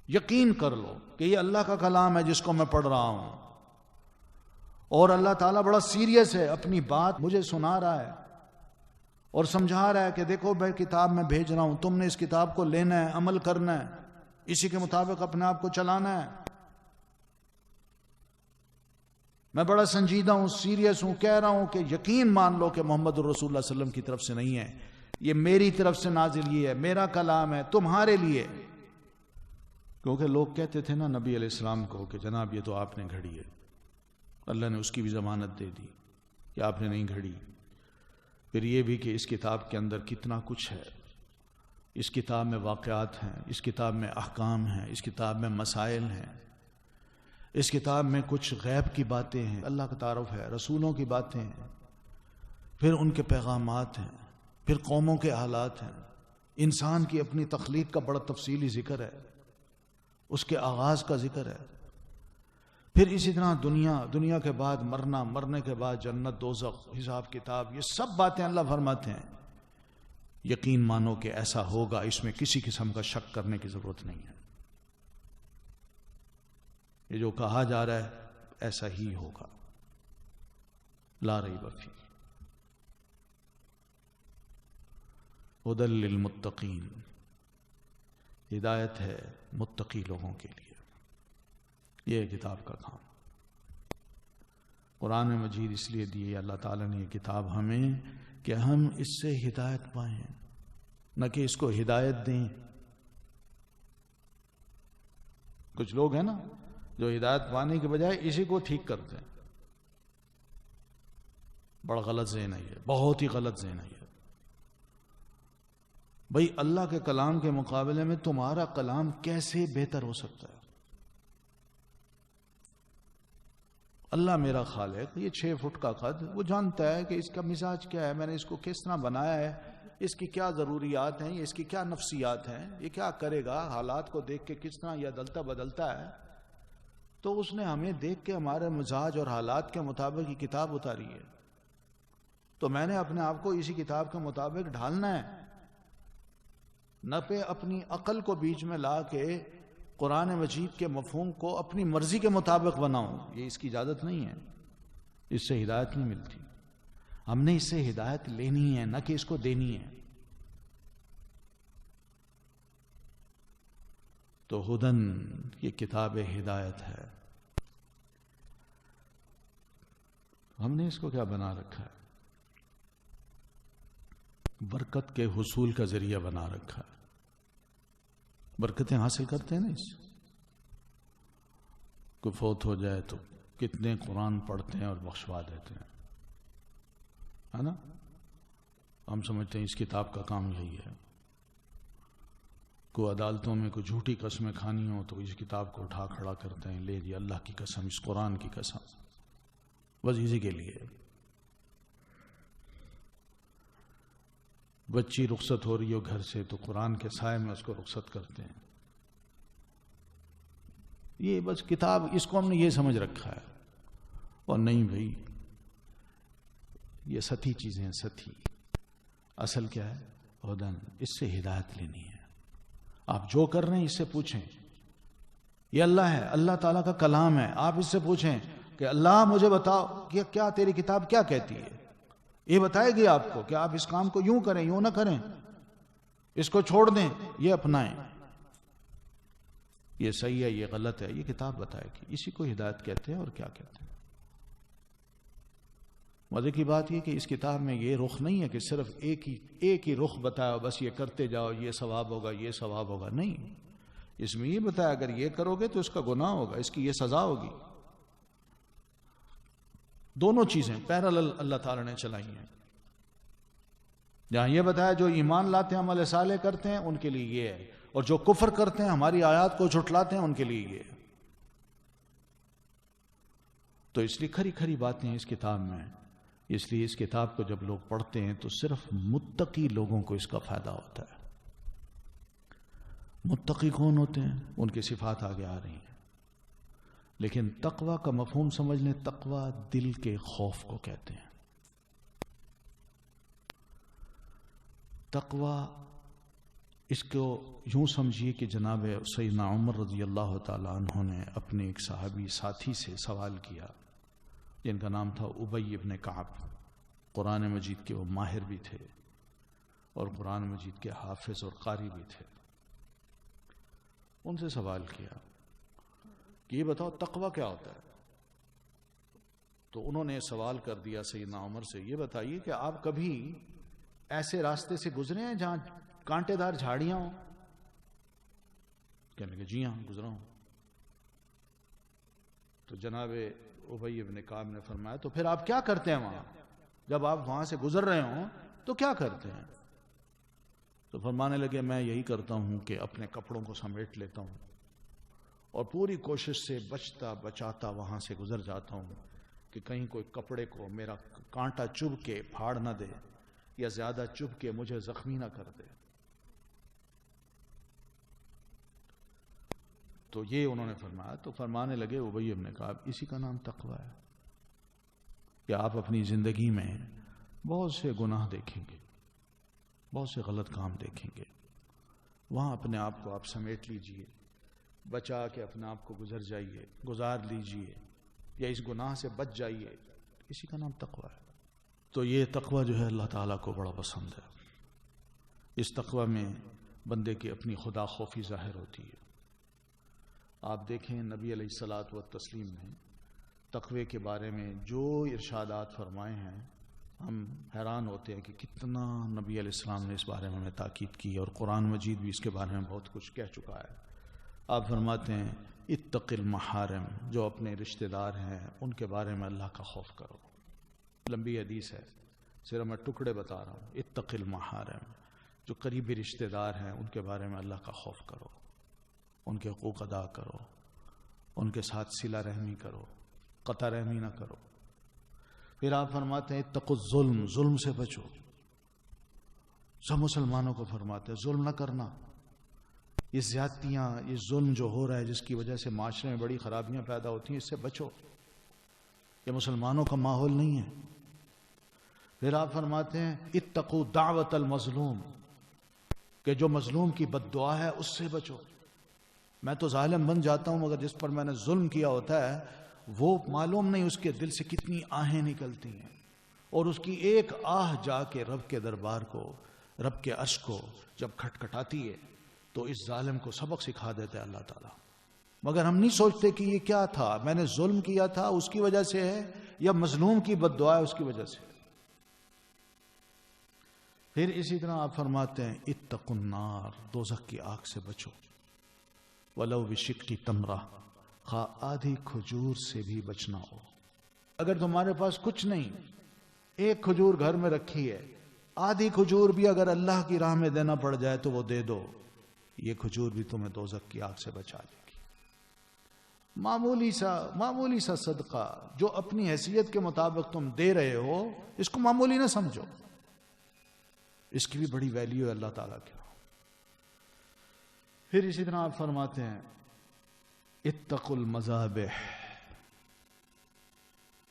یقین کر لو کہ یہ اللہ کا کلام ہے جس کو میں پڑھ رہا ہوں، اور اللہ تعالیٰ بڑا سیریس ہے، اپنی بات مجھے سنا رہا ہے اور سمجھا رہا ہے کہ دیکھو میں کتاب میں بھیج رہا ہوں، تم نے اس کتاب کو لینا ہے، عمل کرنا ہے، اسی کے مطابق اپنے آپ کو چلانا ہے۔ میں بڑا سنجیدہ ہوں، سیریس ہوں، کہہ رہا ہوں کہ یقین مان لو کہ محمد الرسول اللہ صلی اللہ علیہ وسلم کی طرف سے نہیں ہے، یہ میری طرف سے نازل یہ ہے، میرا کلام ہے تمہارے لیے۔ کیونکہ لوگ کہتے تھے نا نبی علیہ السلام کو کہ جناب یہ تو آپ نے گھڑی ہے، اللہ نے اس کی بھی ضمانت دے دی کہ آپ نے نہیں گھڑی۔ پھر یہ بھی کہ اس کتاب کے اندر کتنا کچھ ہے، اس کتاب میں واقعات ہیں، اس کتاب میں احکام ہیں، اس کتاب میں مسائل ہیں، اس کتاب میں کچھ غیب کی باتیں ہیں، اللہ کا تعارف ہے، رسولوں کی باتیں ہیں، پھر ان کے پیغامات ہیں، پھر قوموں کے حالات ہیں، انسان کی اپنی تخلیق کا بڑا تفصیلی ذکر ہے، اس کے آغاز کا ذکر ہے، پھر اسی طرح دنیا کے بعد مرنا، مرنے کے بعد جنت دوزخ، حساب کتاب، یہ سب باتیں اللہ فرماتے ہیں یقین مانو کہ ایسا ہوگا، اس میں کسی قسم کا شک کرنے کی ضرورت نہیں ہے، یہ جو کہا جا رہا ہے ایسا ہی ہوگا، لا ریب فیہ، ھدی للمتقین، ہدایت ہے متقی لوگوں کے لیے، یہ کتاب کا کام۔ قرآن مجید اس لیے دی ہے اللہ تعالیٰ نے یہ کتاب ہمیں کہ ہم اس سے ہدایت پائیں، نہ کہ اس کو ہدایت دیں۔ کچھ لوگ ہیں نا جو ہدایت پانے کے بجائے اسی کو ٹھیک کرتے ہیں، بڑا غلط ذہن ہے یہ، بہت ہی غلط ذہن ہے یہ۔ بھئی اللہ کے کلام کے مقابلے میں تمہارا کلام کیسے بہتر ہو سکتا ہے؟ اللہ میرا خالق، یہ 6 فٹ کا قد، وہ جانتا ہے کہ اس کا مزاج کیا ہے، میں نے اس کو کس طرح بنایا ہے، اس کی کیا ضروریات ہیں، اس کی کیا نفسیات ہیں، یہ کیا کرے گا، حالات کو دیکھ کے کس طرح یہ بدلتا ہے، تو اس نے ہمیں دیکھ کے ہمارے مزاج اور حالات کے مطابق یہ کتاب اتاری ہے، تو میں نے اپنے آپ کو اسی کتاب کے مطابق ڈھالنا ہے، نہ پہ اپنی عقل کو بیچ میں لا کے قرآن مجید کے مفہوم کو اپنی مرضی کے مطابق بناؤں، یہ اس کی اجازت نہیں ہے، اس سے ہدایت نہیں ملتی۔ ہم نے اس سے ہدایت لینی ہے، نہ کہ اس کو دینی ہے۔ تو ہدن، یہ کتاب ہدایت ہے، ہم نے اس کو کیا بنا رکھا ہے؟ برکت کے حصول کا ذریعہ بنا رکھا ہے، برکتیں حاصل کرتے ہیں نا اس سے۔ کوئی فوت ہو جائے تو کتنے قرآن پڑھتے ہیں اور بخشوا دیتے ہیں، ہے نا؟ ہم سمجھتے ہیں اس کتاب کا کام یہی ہے۔ کوئی عدالتوں میں کوئی جھوٹی قسمیں کھانی ہو تو اس کتاب کو اٹھا کھڑا کرتے ہیں، لے جی اللہ کی قسم، اس قرآن کی قسم، بس اسی کے لیے۔ بچی رخصت ہو رہی ہو گھر سے تو قرآن کے سائے میں اس کو رخصت کرتے ہیں، یہ بس کتاب، اس کو ہم نے یہ سمجھ رکھا ہے۔ اور نہیں بھائی، یہ ستی چیزیں ہیں، ستی۔ اصل کیا ہے؟ ہدن، اس سے ہدایت لینی ہے۔ آپ جو کر رہے ہیں اس سے پوچھیں، یہ اللہ ہے، اللہ تعالیٰ کا کلام ہے، آپ اس سے پوچھیں کہ اللہ مجھے بتاؤ کہ کیا تیری کتاب کیا کہتی ہے، یہ بتائے گی آپ کو کہ آپ اس کام کو یوں کریں، یوں نہ کریں، اس کو چھوڑ دیں، یہ اپنائیں، یہ صحیح ہے، یہ غلط ہے، یہ کتاب بتائے گی۔ اسی کو ہدایت کہتے ہیں، اور کیا کہتے ہیں۔ مزے کی بات یہ کہ اس کتاب میں یہ رخ نہیں ہے کہ صرف ایک ہی رخ بتایا بس یہ کرتے جاؤ، یہ ثواب ہوگا، یہ ثواب ہوگا، نہیں، اس میں یہ بتایا اگر یہ کرو گے تو اس کا گناہ ہوگا، اس کی یہ سزا ہوگی۔ دونوں چیزیں پیرالل اللہ تعالیٰ نے چلائی ہیں. جہاں یہ بتایا جو ایمان لاتے ہیں عمل صالح کرتے ہیں ان کے لیے یہ ہے، اور جو کفر کرتے ہیں ہماری آیات کو جھٹلاتے ہیں ان کے لیے یہ ہے. تو اس لیے کھری کھری باتیں ہیں اس کتاب میں. اس لیے اس کتاب کو جب لوگ پڑھتے ہیں تو صرف متقی لوگوں کو اس کا فائدہ ہوتا ہے. متقی کون ہوتے ہیں؟ ان کی صفات آگے آ رہی ہیں. لیکن تقوی کا مفہوم سمجھ لیں، تقوی دل کے خوف کو کہتے ہیں. تقوی اس کو یوں سمجھیے کہ جناب سیدنا عمر رضی اللہ تعالیٰ عنہ نے اپنے ایک صحابی ساتھی سے سوال کیا جن کا نام تھا ابی ابن کعب. قرآن مجید کے وہ ماہر بھی تھے اور قرآن مجید کے حافظ اور قاری بھی تھے. ان سے سوال کیا کہ یہ بتاؤ تقوی کیا ہوتا ہے؟ تو انہوں نے سوال کر دیا سیدنا عمر سے، یہ بتائیے کہ آپ کبھی ایسے راستے سے گزرے ہیں جہاں کانٹے دار جھاڑیاں ہوں؟ کہنے لگے جی ہاں گزرا ہوں. تو جناب ابی ابن کعب نے فرمایا تو پھر آپ کیا کرتے ہیں وہاں؟ جب آپ وہاں سے گزر رہے ہوں تو کیا کرتے ہیں؟ تو فرمانے لگے میں یہی کرتا ہوں کہ اپنے کپڑوں کو سمیٹ لیتا ہوں اور پوری کوشش سے بچتا بچاتا وہاں سے گزر جاتا ہوں کہ کہیں کوئی کپڑے کو میرا کانٹا چبھ کے پھاڑ نہ دے یا زیادہ چبھ کے مجھے زخمی نہ کر دے. تو یہ انہوں نے فرمایا. تو فرمانے لگے ابی ابن کعب اسی کا نام تقوی ہے کہ آپ اپنی زندگی میں بہت سے گناہ دیکھیں گے، بہت سے غلط کام دیکھیں گے، وہاں اپنے آپ کو آپ سمیٹ لیجئے، بچا کے اپنے آپ کو گزار لیجئے یا اس گناہ سے بچ جائیے. اسی کا نام تقوی ہے. تو یہ تقوی جو ہے اللہ تعالیٰ کو بڑا پسند ہے. اس تقوی میں بندے کی اپنی خدا خوفی ظاہر ہوتی ہے. آپ دیکھیں نبی علیہ الصلاۃ والتسلیم نے تقوی کے بارے میں جو ارشادات فرمائے ہیں ہم حیران ہوتے ہیں کہ کتنا نبی علیہ السلام نے اس بارے میں ہمیں تاکید کی، اور قرآن مجید بھی اس کے بارے میں بہت کچھ کہہ چکا ہے. آپ فرماتے ہیں اتق المحارم، جو اپنے رشتہ دار ہیں ان کے بارے میں اللہ کا خوف کرو. لمبی حدیث ہے، صرف میں ٹکڑے بتا رہا ہوں. اتق المحارم، جو قریبی رشتہ دار ہیں ان کے بارے میں اللہ کا خوف کرو، ان کے حقوق ادا کرو، ان کے ساتھ صلہ رحمی کرو، قطع رحمی نہ کرو. پھر آپ فرماتے ہیں اتقوا الظلم، ظلم سے بچو. سب مسلمانوں کو فرماتے ہیں ظلم نہ کرنا. یہ زیادتیاں، یہ ظلم جو ہو رہا ہے جس کی وجہ سے معاشرے میں بڑی خرابیاں پیدا ہوتی ہیں، اس سے بچو. یہ مسلمانوں کا ماحول نہیں ہے. پھر آپ فرماتے ہیں اتقوا دعوت المظلوم، کہ جو مظلوم کی بد دعا ہے اس سے بچو. میں تو ظالم بن جاتا ہوں مگر جس پر میں نے ظلم کیا ہوتا ہے وہ معلوم نہیں اس کے دل سے کتنی آہیں نکلتی ہیں، اور اس کی ایک آہ جا کے رب کے دربار کو، رب کے عرش کو جب کھٹکھٹاتی ہے تو اس ظالم کو سبق سکھا دیتا ہے اللہ تعالیٰ. مگر ہم نہیں سوچتے کہ یہ کیا تھا، میں نے ظلم کیا تھا اس کی وجہ سے ہے یا مظلوم کی بد دعا ہے اس کی وجہ سے. پھر اسی طرح آپ فرماتے ہیں اتقوا النار، دوزخ کی آگ سے بچو. ولو بشق تمرہ، خواہ آدھی کھجور سے بھی بچنا ہو. اگر تمہارے پاس کچھ نہیں، ایک کھجور گھر میں رکھی ہے، آدھی کھجور بھی اگر اللہ کی راہ میں دینا پڑ جائے تو وہ دے دو. یہ کھجور بھی تمہیں دوزخ کی آگ سے بچا لے گی. معمولی سا صدقہ جو اپنی حیثیت کے مطابق تم دے رہے ہو، اس کو معمولی نہ سمجھو، اس کی بھی بڑی ویلیو ہے اللہ تعالیٰ کے. پھر اسی طرح آپ فرماتے ہیں اتقوا المذابح.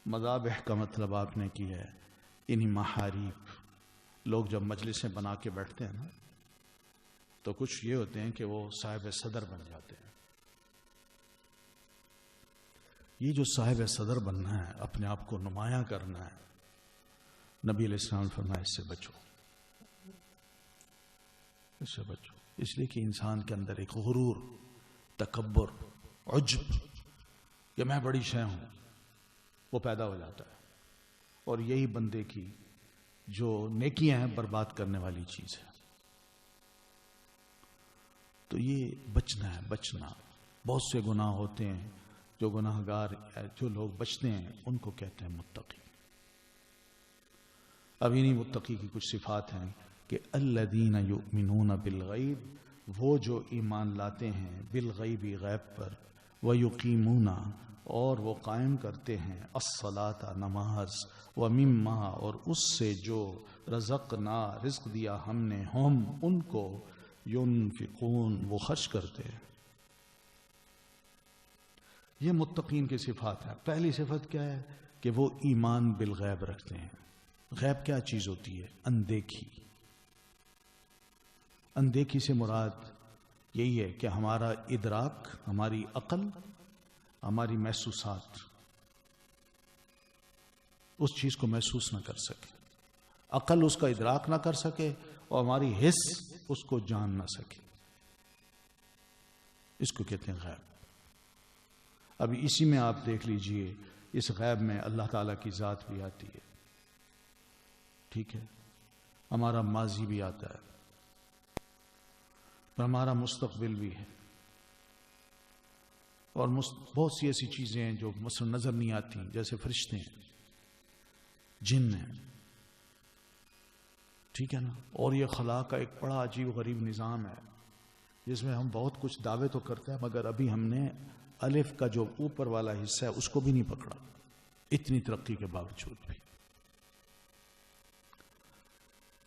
مذابح کا مطلب آپ نے کی ہے انہی محاریب. لوگ جب مجلسیں بنا کے بیٹھتے ہیں نا تو کچھ یہ ہوتے ہیں کہ وہ صاحب صدر بن جاتے ہیں. یہ جو صاحب صدر بننا ہے، اپنے آپ کو نمایاں کرنا ہے، نبی علیہ السلام نے فرمایا اس سے بچو، اس سے بچو. اس لیے کہ انسان کے اندر ایک غرور، تکبر، عجب کہ میں بڑی شے ہوں وہ پیدا ہو جاتا ہے، اور یہی بندے کی جو نیکیاں ہیں برباد کرنے والی چیز ہے. تو یہ بچنا ہے، بچنا. بہت سے گناہ ہوتے ہیں جو گناہگار جو لوگ بچتے ہیں ان کو کہتے ہیں متقی. اب انہی متقی کی کچھ صفات ہیں کہ الذین یؤمنون بالغیب، وہ جو ایمان لاتے ہیں بالغیب غیب پر، ویقیمون اور وہ قائم کرتے ہیں الصلاۃ نماز، ومما اور اس سے جو رزقنا رزق دیا ہم نے ہم ان کو ينفقون وہ خرچ کرتے ہیں. یہ متقین کی صفات ہے. پہلی صفت کیا ہے کہ وہ ایمان بالغیب رکھتے ہیں. غیب کیا چیز ہوتی ہے؟ اندیکھی. اندیکھی سے مراد یہی ہے کہ ہمارا ادراک، ہماری عقل، ہماری محسوسات اس چیز کو محسوس نہ کر سکے، عقل اس کا ادراک نہ کر سکے، اور ہماری حس اس کو جان نہ سکے. اس کو کہتے ہیں غیب. اب اسی میں آپ دیکھ لیجئے، اس غیب میں اللہ تعالیٰ کی ذات بھی آتی ہے، ٹھیک ہے، ہمارا ماضی بھی آتا ہے، اور ہمارا مستقبل بھی ہے، اور بہت سی ایسی چیزیں ہیں جو مثلا نظر نہیں آتی، جیسے فرشتے ہیں، جن ہیں، ٹھیک ہے نا. اور یہ خلا کا ایک بڑا عجیب و غریب نظام ہے جس میں ہم بہت کچھ دعوے تو کرتے ہیں، مگر ابھی ہم نے الف کا جو اوپر والا حصہ ہے اس کو بھی نہیں پکڑا، اتنی ترقی کے باوجود بھی.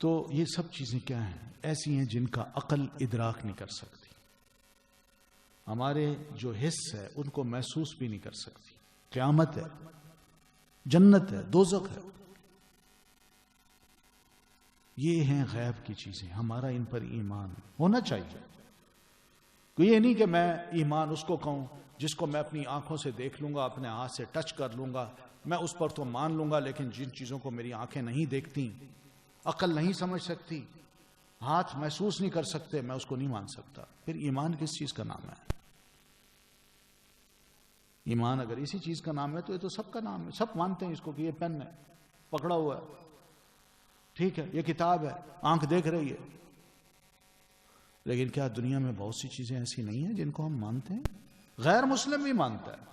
تو یہ سب چیزیں کیا ہیں؟ ایسی ہیں جن کا عقل ادراک نہیں کر سکتی، ہمارے جو حس ہے ان کو محسوس بھی نہیں کر سکتی. قیامت ہے، جنت ہے، دوزخ ہے، یہ ہیں غیب کی چیزیں. ہمارا ان پر ایمان ہونا چاہیے. کوئی یہ نہیں کہ میں ایمان اس کو کہوں جس کو میں اپنی آنکھوں سے دیکھ لوں گا، اپنے ہاتھ سے ٹچ کر لوں گا، میں اس پر تو مان لوں گا، لیکن جن چیزوں کو میری آنکھیں نہیں دیکھتی، عقل نہیں سمجھ سکتی، ہاتھ محسوس نہیں کر سکتے، میں اس کو نہیں مان سکتا. پھر ایمان کس چیز کا نام ہے؟ ایمان اگر اسی چیز کا نام ہے تو یہ تو سب کا نام ہے. سب مانتے ہیں اس کو کہ یہ پین ہے، پکڑا ہوا ہے، ٹھیک ہے، یہ کتاب ہے، آنکھ دیکھ رہی ہے. لیکن کیا دنیا میں بہت سی چیزیں ایسی نہیں ہیں جن کو ہم مانتے ہیں؟ غیر مسلم بھی مانتا ہے،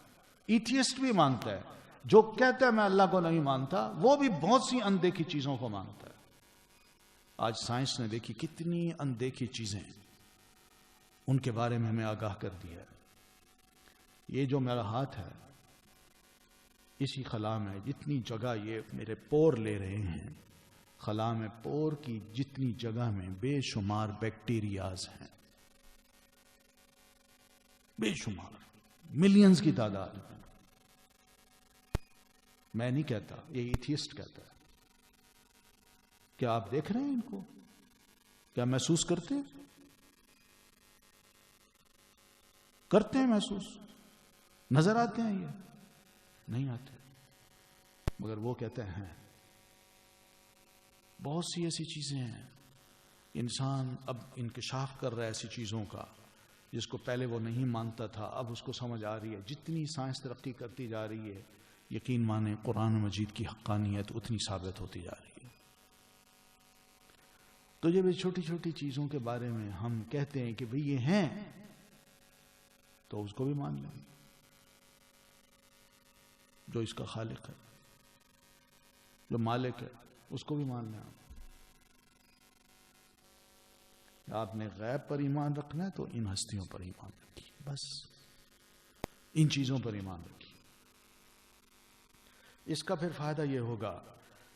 ایتھیسٹ بھی مانتا ہے، جو کہتا ہے میں اللہ کو نہیں مانتا وہ بھی بہت سی اندیکھی چیزوں کو مانتا ہے. آج سائنس نے دیکھی کتنی اندیکھی چیزیں، ان کے بارے میں ہمیں آگاہ کر دیا ہے. یہ جو میرا ہاتھ ہے، اسی خلا میں جتنی جگہ یہ میرے پور لے رہے ہیں، خلا میں پور کی جتنی جگہ میں بے شمار بیکٹیریاز ہیں، بے شمار، ملینز کی تعداد میں. میں نہیں کہتا، یہ ایتھیسٹ کہتا ہے. کیا آپ دیکھ رہے ہیں ان کو؟ کیا محسوس کرتے ہیں؟ کرتے ہیں محسوس؟ نظر آتے ہیں؟ یہ نہیں آتے، مگر وہ کہتے ہیں. بہت سی ایسی چیزیں ہیں، انسان اب انکشاف کر رہا ہے ایسی چیزوں کا جس کو پہلے وہ نہیں مانتا تھا، اب اس کو سمجھ آ رہی ہے. جتنی سائنس ترقی کرتی جا رہی ہے، یقین مانیں قرآن مجید کی حقانیت اتنی ثابت ہوتی جا رہی ہے. تو جب یہ چھوٹی چھوٹی چیزوں کے بارے میں ہم کہتے ہیں کہ بھئی یہ ہیں، تو اس کو بھی مان لیں، جو اس کا خالق ہے، جو مالک ہے، اس کو بھی مان لیں. آپ نے غیب پر ایمان رکھنا ہے تو ان ہستیوں پر ایمان رکھیے، بس ان چیزوں پر ایمان رکھیے. اس کا پھر فائدہ یہ ہوگا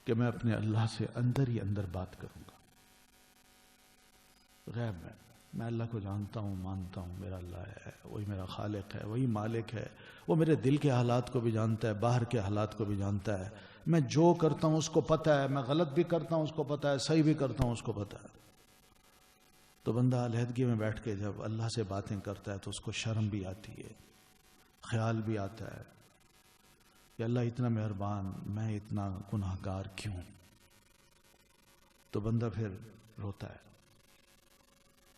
کہ میں اپنے اللہ سے اندر ہی اندر بات کروں گا. غیب میں اللہ کو جانتا ہوں، مانتا ہوں، میرا اللہ ہے، وہی میرا خالق ہے، وہی مالک ہے. وہ میرے دل کے حالات کو بھی جانتا ہے، باہر کے حالات کو بھی جانتا ہے. میں جو کرتا ہوں اس کو پتہ ہے، میں غلط بھی کرتا ہوں اس کو پتہ ہے، صحیح بھی کرتا ہوں اس کو پتہ ہے. تو بندہ علیحدگی میں بیٹھ کے جب اللہ سے باتیں کرتا ہے تو اس کو شرم بھی آتی ہے، خیال بھی آتا ہے کہ اللہ اتنا مہربان، میں اتنا گناہگار کیوں. تو بندہ پھر روتا ہے،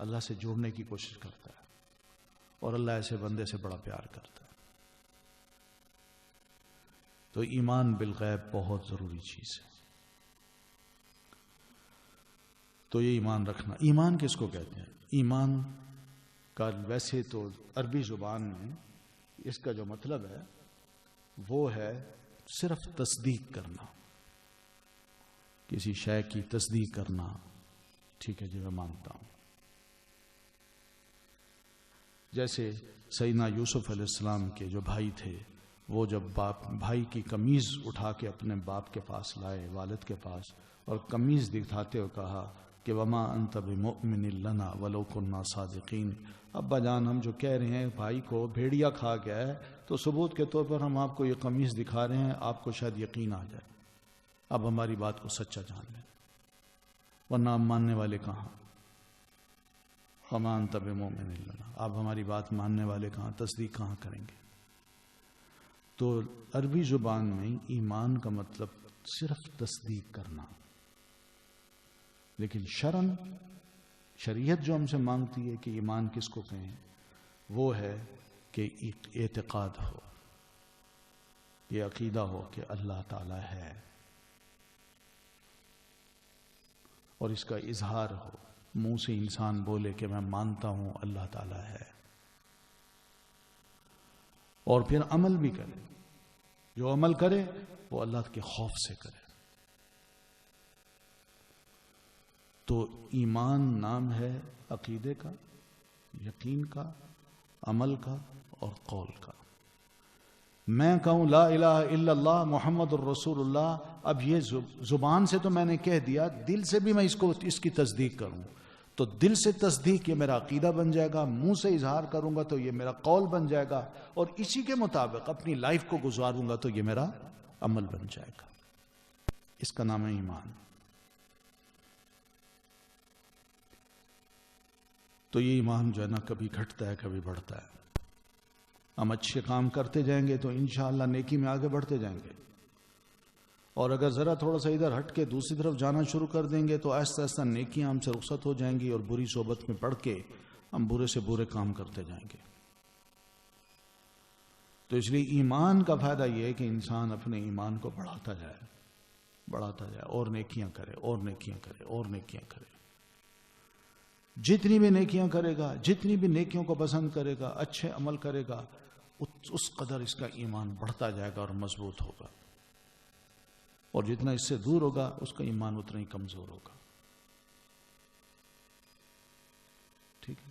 اللہ سے جوڑنے کی کوشش کرتا ہے، اور اللہ ایسے بندے سے بڑا پیار کرتا ہے. تو ایمان بالغیب بہت ضروری چیز ہے. تو یہ ایمان رکھنا. ایمان کس کو کہتے ہیں؟ ایمان کا ویسے تو عربی زبان میں اس کا جو مطلب ہے وہ ہے صرف تصدیق کرنا، کسی شے کی تصدیق کرنا. ٹھیک ہے جی میں مانتا ہوں. جیسے سیدنا یوسف علیہ السلام کے جو بھائی تھے، وہ جب بھائی کی قمیض اٹھا کے اپنے باپ کے پاس لائے، والد کے پاس، اور قمیض دکھاتے ہوئے کہا کہ وما انت بمؤمن لنا ولو كنا صادقین. ابا جان ہم جو کہہ رہے ہیں بھائی کو بھیڑیا کھا گیا ہے، تو ثبوت کے طور پر ہم آپ کو یہ قمیض دکھا رہے ہیں، آپ کو شاید یقین آ جائے، اب ہماری بات کو سچا جان لیں، ورنہ ہم ماننے والے کہاں. وما انت بمؤمن لنا، آپ ہماری بات ماننے والے کہاں، تصدیق کہاں کریں گے. تو عربی زبان میں ایمان کا مطلب صرف تصدیق کرنا، لیکن شریعت جو ہم سے مانگتی ہے کہ ایمان کس کو کہیں، وہ ہے کہ اعتقاد ہو، یہ عقیدہ ہو کہ اللہ تعالی ہے، اور اس کا اظہار ہو، منہ سے انسان بولے کہ میں مانتا ہوں اللہ تعالی ہے، اور پھر عمل بھی کرے. جو عمل کرے وہ اللہ کے خوف سے کرے. تو ایمان نام ہے عقیدے کا، یقین کا، عمل کا اور قول کا. میں کہوں لا الہ الا اللہ محمد الرسول اللہ، اب یہ زبان سے تو میں نے کہہ دیا، دل سے بھی میں اس کی تصدیق کروں تو دل سے تصدیق یہ میرا عقیدہ بن جائے گا، منہ سے اظہار کروں گا تو یہ میرا قول بن جائے گا، اور اسی کے مطابق اپنی لائف کو گزاروں گا تو یہ میرا عمل بن جائے گا. اس کا نام ہے ایمان. تو یہ ایمان جو ہے نا کبھی گھٹتا ہے کبھی بڑھتا ہے. ہم اچھے کام کرتے جائیں گے تو انشاءاللہ نیکی میں آگے بڑھتے جائیں گے، اور اگر ذرا تھوڑا سا ادھر ہٹ کے دوسری طرف جانا شروع کر دیں گے تو آہستہ آہستہ نیکیاں ہم سے رخصت ہو جائیں گی، اور بری صحبت میں پڑھ کے ہم برے سے برے کام کرتے جائیں گے. تو اس لیے ایمان کا فائدہ یہ ہے کہ انسان اپنے ایمان کو بڑھاتا جائے، اور نیکیاں کرے، اور نیکیاں کرے، اور نیکیاں کرے. جتنی بھی نیکیاں کرے گا، جتنی بھی نیکیوں کو پسند کرے گا، اچھے عمل کرے گا، اس قدر اس کا ایمان بڑھتا جائے گا اور مضبوط ہوگا. اور جتنا اس سے دور ہوگا اس کا ایمان اتنا ہی کمزور ہوگا. ٹھیک ہے.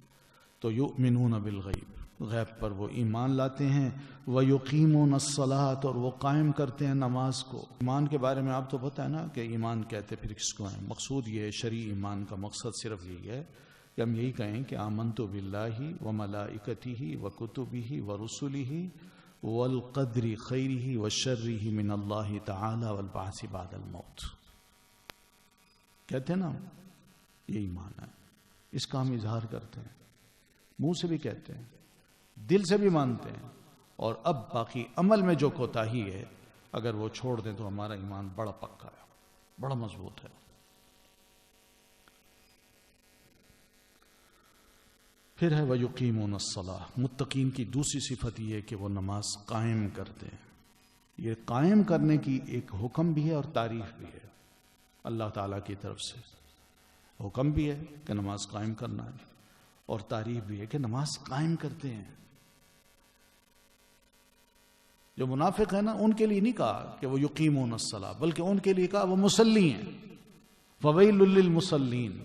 تو یؤمنون بالغیب، غیب پر وہ ایمان لاتے ہیں. وَيُقِيمُونَ الصَّلَاةَ، اور وہ قائم کرتے ہیں نماز کو. ایمان کے بارے میں آپ تو پتہ ہے نا کہ ایمان کہتے پھر کس کو ہیں. مقصود یہ ہے، شرعی ایمان کا مقصد صرف یہی ہے کہ ہم یہی کہیں کہ آمنت باللہ وملائکتہ وکتبہ ورسلہ والقدر خیرہ وشرہ من اللہ تعالی والبعث بعد الموت. کہتے ہیں نا یہ ایمان ہے. اس کا ہم اظہار کرتے ہیں، منہ سے بھی کہتے ہیں، دل سے بھی مانتے ہیں، اور اب باقی عمل میں جو کوتاہی ہے اگر وہ چھوڑ دیں تو ہمارا ایمان بڑا پکا ہے، بڑا مضبوط ہے. پھر ہے وَيُقِيمُونَ الصَّلَاةَ. متقین کی دوسری صفت یہ ہے کہ وہ نماز قائم کرتے ہیں. یہ قائم کرنے کی ایک حکم بھی ہے اور تعریف بھی ہے اللہ تعالیٰ کی طرف سے. حکم بھی ہے کہ نماز قائم کرنا ہے، اور تعریف بھی ہے کہ نماز قائم کرتے ہیں. جو منافق ہے نا ان کے لیے نہیں کہا کہ وہ یقیمون الصلاۃ، بلکہ ان کے لیے کہا وہ مصلی ہیں. فویل للمصلین،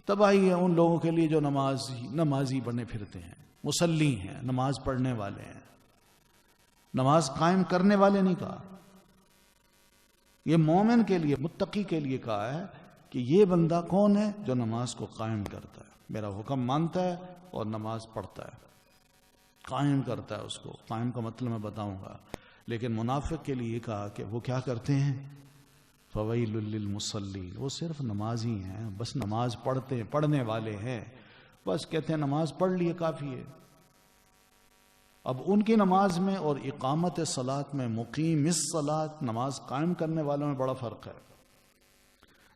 تباہی ہے ان لوگوں کے لیے جو نمازی بنے پھرتے ہیں، مصلی ہیں، نماز پڑھنے والے ہیں. نماز قائم کرنے والے نہیں کہا. یہ مومن کے لیے، متقی کے لیے کہا ہے کہ یہ بندہ کون ہے جو نماز کو قائم کرتا ہے، میرا حکم مانتا ہے اور نماز پڑھتا ہے، قائم کرتا ہے. اس کو قائم کا مطلب میں بتاؤں گا. لیکن منافق کے لیے کہا کہ وہ کیا کرتے ہیں، فویل للمصلین، وہ صرف نمازی ہیں، بس نماز پڑھنے والے ہیں، بس کہتے ہیں نماز پڑھ لیے کافی ہے. اب ان کی نماز میں اور اقامت صلاۃ میں، مقیم الصلاۃ نماز قائم کرنے والوں میں بڑا فرق ہے.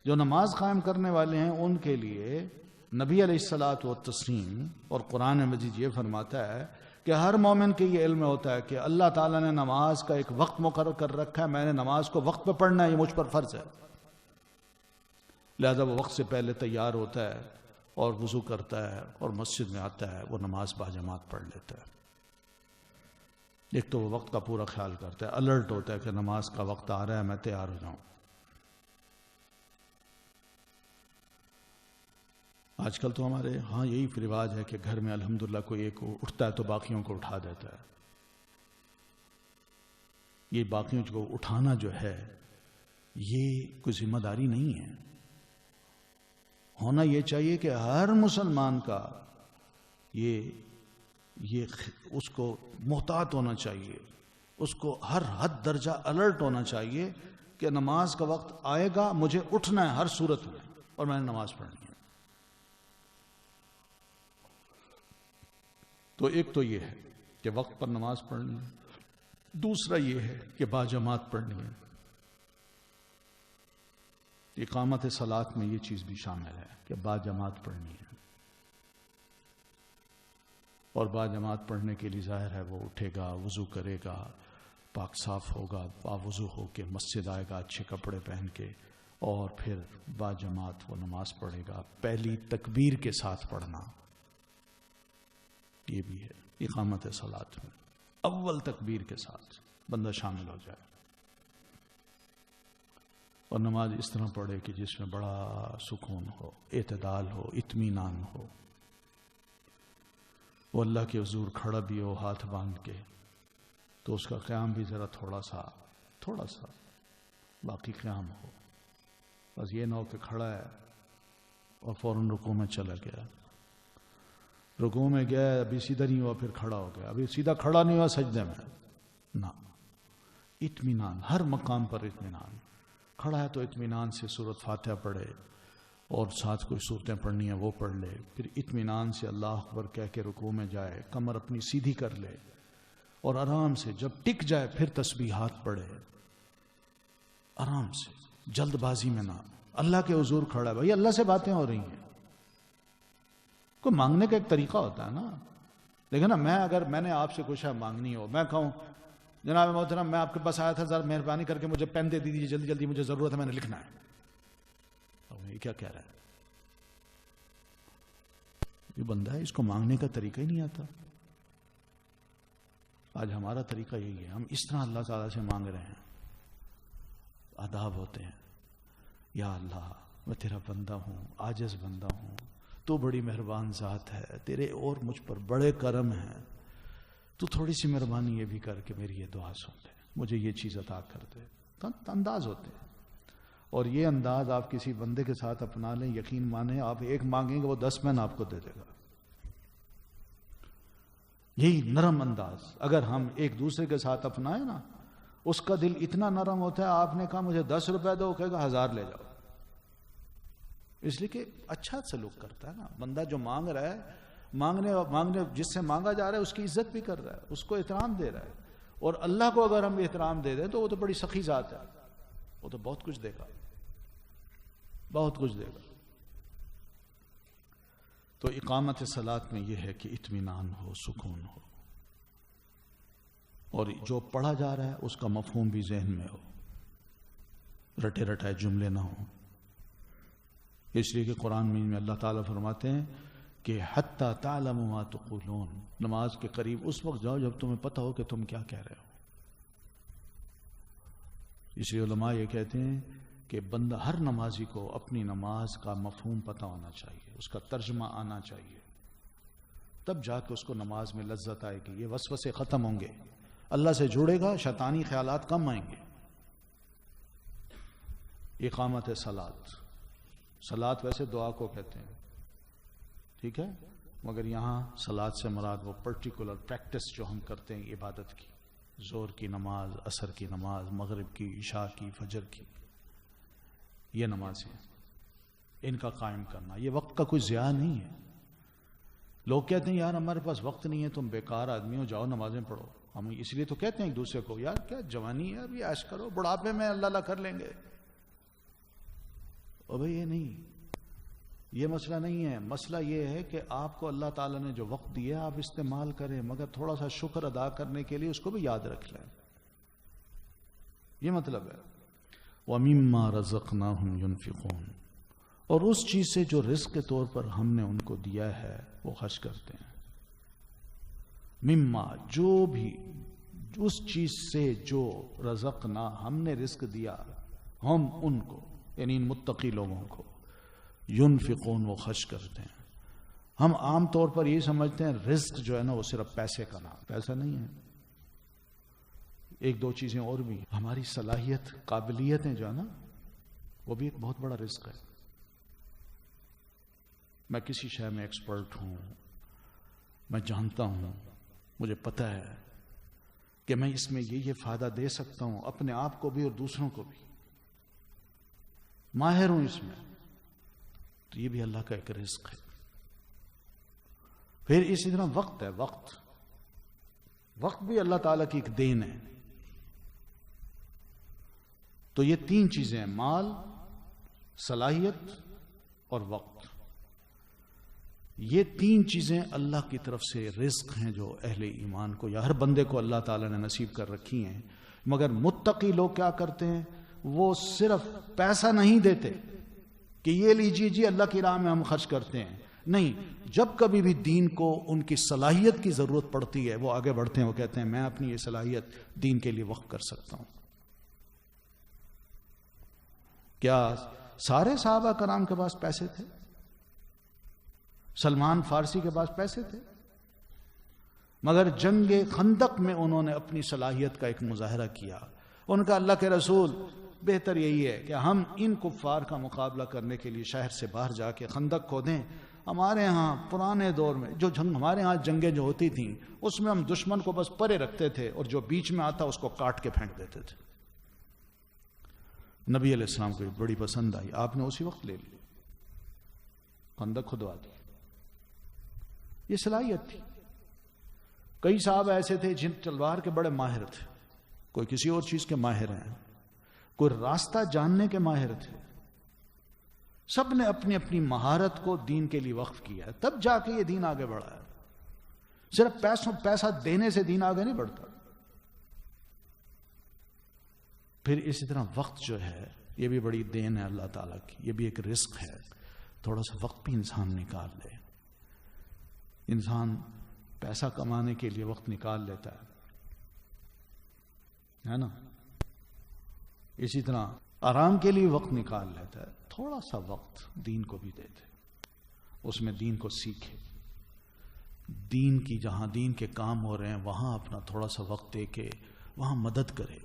جو نماز قائم کرنے والے ہیں ان کے لیے نبی علیہ الصلاۃ والتسلیم اور قرآن مجید یہ فرماتا ہے کہ ہر مومن کے یہ علم ہوتا ہے کہ اللہ تعالیٰ نے نماز کا ایک وقت مقرر کر رکھا ہے، میں نے نماز کو وقت پہ پڑھنا ہے، یہ مجھ پر فرض ہے. لہذا وہ وقت سے پہلے تیار ہوتا ہے اور وضو کرتا ہے اور مسجد میں آتا ہے، وہ نماز باجماعت پڑھ لیتا ہے. ایک تو وہ وقت کا پورا خیال کرتا ہے، الرٹ ہوتا ہے کہ نماز کا وقت آ رہا ہے، میں تیار ہو جاؤں۔ آج کل تو ہمارے ہاں یہی رواج ہے کہ گھر میں الحمدللہ کوئی ایک اٹھتا ہے تو باقیوں کو اٹھا دیتا ہے۔ یہ باقیوں کو اٹھانا جو ہے یہ کوئی ذمہ داری نہیں ہے۔ ہونا یہ چاہیے کہ ہر مسلمان کا یہ اس کو محتاط ہونا چاہیے، اس کو ہر حد درجہ الرٹ ہونا چاہیے کہ نماز کا وقت آئے گا، مجھے اٹھنا ہے ہر صورت میں اور میں نے نماز پڑھنی ہے۔ تو ایک تو یہ ہے کہ وقت پر نماز پڑھنی ہے، دوسرا یہ ہے کہ باجماعت پڑھنی ہے۔ اقامت صلاۃ میں یہ چیز بھی شامل ہے کہ باجماعت پڑھنی ہے، اور باجماعت پڑھنے کے لیے ظاہر ہے وہ اٹھے گا، وضو کرے گا، پاک صاف ہوگا، باوضو ہو کے مسجد آئے گا اچھے کپڑے پہن کے، اور پھر باجماعت وہ نماز پڑھے گا، پہلی تکبیر کے ساتھ پڑھنا۔ یہ بھی ہے اقامت صلاۃ میں، اول تکبیر کے ساتھ بندہ شامل ہو جائے، اور نماز اس طرح پڑھے کہ جس میں بڑا سکون ہو، اعتدال ہو، اطمینان ہو۔ وہ اللہ کے حضور کھڑا بھی ہو ہاتھ باندھ کے تو اس کا قیام بھی ذرا تھوڑا سا باقی قیام ہو، بس یہ نہ ہو کہ کھڑا ہے اور فوراً رکوع میں چلا گیا، رکوع میں گیا ابھی سیدھا نہیں ہوا پھر کھڑا ہو گیا، ابھی سیدھا کھڑا نہیں ہوا سجدے میں، نہ، اطمینان، ہر مقام پر اطمینان۔ کھڑا ہے تو اطمینان سے سورۃ فاتحہ پڑھے اور ساتھ کوئی صورتیں پڑھنی ہیں وہ پڑھ لے، پھر اطمینان سے اللہ اکبر کہہ کے رکوع میں جائے، کمر اپنی سیدھی کر لے اور آرام سے جب ٹک جائے پھر تسبیحات پڑھے، آرام سے، جلد بازی میں نہ۔ اللہ کے حضور کھڑا ہے، بھائی اللہ سے باتیں ہو رہی ہیں، کوئی مانگنے کا ایک طریقہ ہوتا ہے نا۔ لیکن نا اگر میں نے آپ سے کچھ مانگنی ہو، میں کہوں جناب محترم میں آپ کے پاس آیا تھا، ذرا مہربانی کر کے مجھے پین دے دیجیے، جلدی جلدی مجھے ضرورت ہے، میں نے لکھنا ہے، یہ کیا کہہ رہا ہے؟ یہ بندہ ہے، اس کو مانگنے کا طریقہ ہی نہیں آتا۔ آج ہمارا طریقہ یہی ہے، ہم اس طرح اللہ تعالیٰ سے مانگ رہے ہیں، آداب ہوتے ہیں، یا اللہ میں تیرا بندہ ہوں، عاجز بندہ ہوں، تو بڑی مہربان ذات ہے، تیرے اور مجھ پر بڑے کرم ہیں، تو تھوڑی سی مہربانی یہ بھی کر کے میری یہ دعا سن لے، مجھے یہ چیز عطا کر دے۔ تو انداز ہوتے ہیں، اور یہ انداز آپ کسی بندے کے ساتھ اپنا لیں، یقین مانیں آپ ایک مانگیں گے وہ 10 مین آپ کو دے دے گا۔ یہی نرم انداز اگر ہم ایک دوسرے کے ساتھ اپنائیں نا، اس کا دل اتنا نرم ہوتا ہے، آپ نے کہا مجھے 10 روپے دو، کہے گا 1000 لے جاؤ، اس لیے کہ اچھا سلوک کرتا ہے نا بندہ جو مانگ رہا ہے، مانگنے جس سے مانگا جا رہا ہے اس کی عزت بھی کر رہا ہے، اس کو احترام دے رہا ہے، اور اللہ کو اگر ہم احترام دے دیں تو وہ تو بڑی سخی ذات ہے، وہ تو بہت کچھ دے گا، بہت کچھ دے گا۔ تو اقامت صلاۃ میں یہ ہے کہ اطمینان ہو، سکون ہو، اور جو پڑھا جا رہا ہے اس کا مفہوم بھی ذہن میں ہو، رٹے رٹائے جملے نہ ہوں۔ اس لیے کہ قرآن میں اللہ تعالیٰ فرماتے ہیں کہ حتی تعلموا ما تقولون، نماز کے قریب اس وقت جاؤ جب تمہیں پتہ ہو کہ تم کیا کہہ رہے ہو۔ اس لیے علماء یہ کہتے ہیں کہ بندہ، ہر نمازی کو اپنی نماز کا مفہوم پتہ ہونا چاہیے، اس کا ترجمہ آنا چاہیے، تب جا کے اس کو نماز میں لذت آئے گی، یہ وسوسے ختم ہوں گے، اللہ سے جڑے گا، شیطانی خیالات کم آئیں گے۔ اقامت صلاۃ، صلاۃ ویسے دعا کو کہتے ہیں، ٹھیک ہے، مگر یہاں صلاۃ سے مراد وہ پرٹیکولر پریکٹس جو ہم کرتے ہیں عبادت کی، ظہر کی نماز، عصر کی نماز، مغرب کی، عشاء کی، فجر کی، یہ نمازیں ان کا قائم کرنا، یہ وقت کا کوئی ضیاع نہیں ہے۔ لوگ کہتے ہیں یار ہمارے پاس وقت نہیں ہے، تم بیکار آدمی ہو، جاؤ نمازیں پڑھو۔ ہم اس لیے تو کہتے ہیں ایک دوسرے کو یار کیا جوانی ہے، ابھی عیش کرو، بڑھاپے میں اللہ کر لیں گے۔ اور بھئی یہ نہیں، یہ مسئلہ نہیں ہے، مسئلہ یہ ہے کہ آپ کو اللہ تعالیٰ نے جو وقت دیا آپ استعمال کریں، مگر تھوڑا سا شکر ادا کرنے کے لیے اس کو بھی یاد رکھ لیں، یہ مطلب ہے۔ وَمِمَّا رَزَقْنَاهُمْ يُنْفِقُونَ، اور اس چیز سے جو رزق کے طور پر ہم نے ان کو دیا ہے وہ خرچ کرتے ہیں۔ مما، جو بھی اس چیز سے جو رزقنا ہم نے رزق دیا ہم ان کو یعنی ان متقی لوگوں کو ينفقون وہ خرچ کرتے ہیں. ہم عام طور پر یہ سمجھتے ہیں رزق جو ہے نا وہ صرف پیسے کا نام. پیسہ نہیں ہے, ایک دو چیزیں اور بھی. ہماری صلاحیت قابلیتیں جو ہے نا وہ بھی ایک بہت بڑا رزق ہے. میں کسی شے میں ایکسپرٹ ہوں, میں جانتا ہوں, مجھے پتہ ہے کہ میں اس میں یہ فائدہ دے سکتا ہوں اپنے آپ کو بھی اور دوسروں کو بھی, ماہر ہوں اس میں, تو یہ بھی اللہ کا ایک رزق ہے. پھر اسی طرح وقت ہے, وقت بھی اللہ تعالیٰ کی ایک دین ہے. تو یہ تین چیزیں ہیں, مال, صلاحیت اور وقت. یہ تین چیزیں اللہ کی طرف سے رزق ہیں جو اہل ایمان کو یا ہر بندے کو اللہ تعالیٰ نے نصیب کر رکھی ہیں. مگر متقی لوگ کیا کرتے ہیں, وہ صرف پیسہ نہیں دیتے کہ یہ لیجیے جی اللہ کی راہ میں ہم خرچ کرتے ہیں. نہیں, جب کبھی بھی دین کو ان کی صلاحیت کی ضرورت پڑتی ہے وہ آگے بڑھتے ہیں, وہ کہتے ہیں میں اپنی یہ صلاحیت دین کے لیے وقف کر سکتا ہوں. کیا سارے صحابہ کرام کے پاس پیسے تھے؟ سلمان فارسی کے پاس پیسے تھے, مگر جنگ خندق میں انہوں نے اپنی صلاحیت کا ایک مظاہرہ کیا. ان کا اللہ کے رسول بہتر یہی ہے کہ ہم ان کفار کا مقابلہ کرنے کے لیے شہر سے باہر جا کے خندق کھودیں. ہمارے ہاں پرانے دور میں جو ہمارے ہاں جنگیں جو ہوتی تھیں اس میں ہم دشمن کو بس پرے رکھتے تھے اور جو بیچ میں آتا اس کو کاٹ کے پھینک دیتے تھے. نبی علیہ السلام کو بڑی پسند آئی, آپ نے اسی وقت لے لی, خندق کھدوا دی. یہ صلاحیت تھی. کئی صاحب ایسے تھے جن تلوار کے بڑے ماہر تھے, کوئی کسی اور چیز کے ماہر ہیں, کوئی راستہ جاننے کے ماہر تھے. سب نے اپنی اپنی مہارت کو دین کے لیے وقف کیا ہے, تب جا کے یہ دین آگے بڑھا ہے. صرف پیسہ دینے سے دین آگے نہیں بڑھتا. پھر اسی طرح وقت جو ہے یہ بھی بڑی دین ہے اللہ تعالیٰ کی, یہ بھی ایک رزق ہے. تھوڑا سا وقت بھی انسان نکال لے. انسان پیسہ کمانے کے لیے وقت نکال لیتا ہے نا, اسی طرح آرام کے لیے وقت نکال لیتا ہے. تھوڑا سا وقت دین کو بھی دے دے, اس میں دین کو سیکھے, دین کی جہاں دین کے کام ہو رہے ہیں وہاں اپنا تھوڑا سا وقت دے کے وہاں مدد کرے.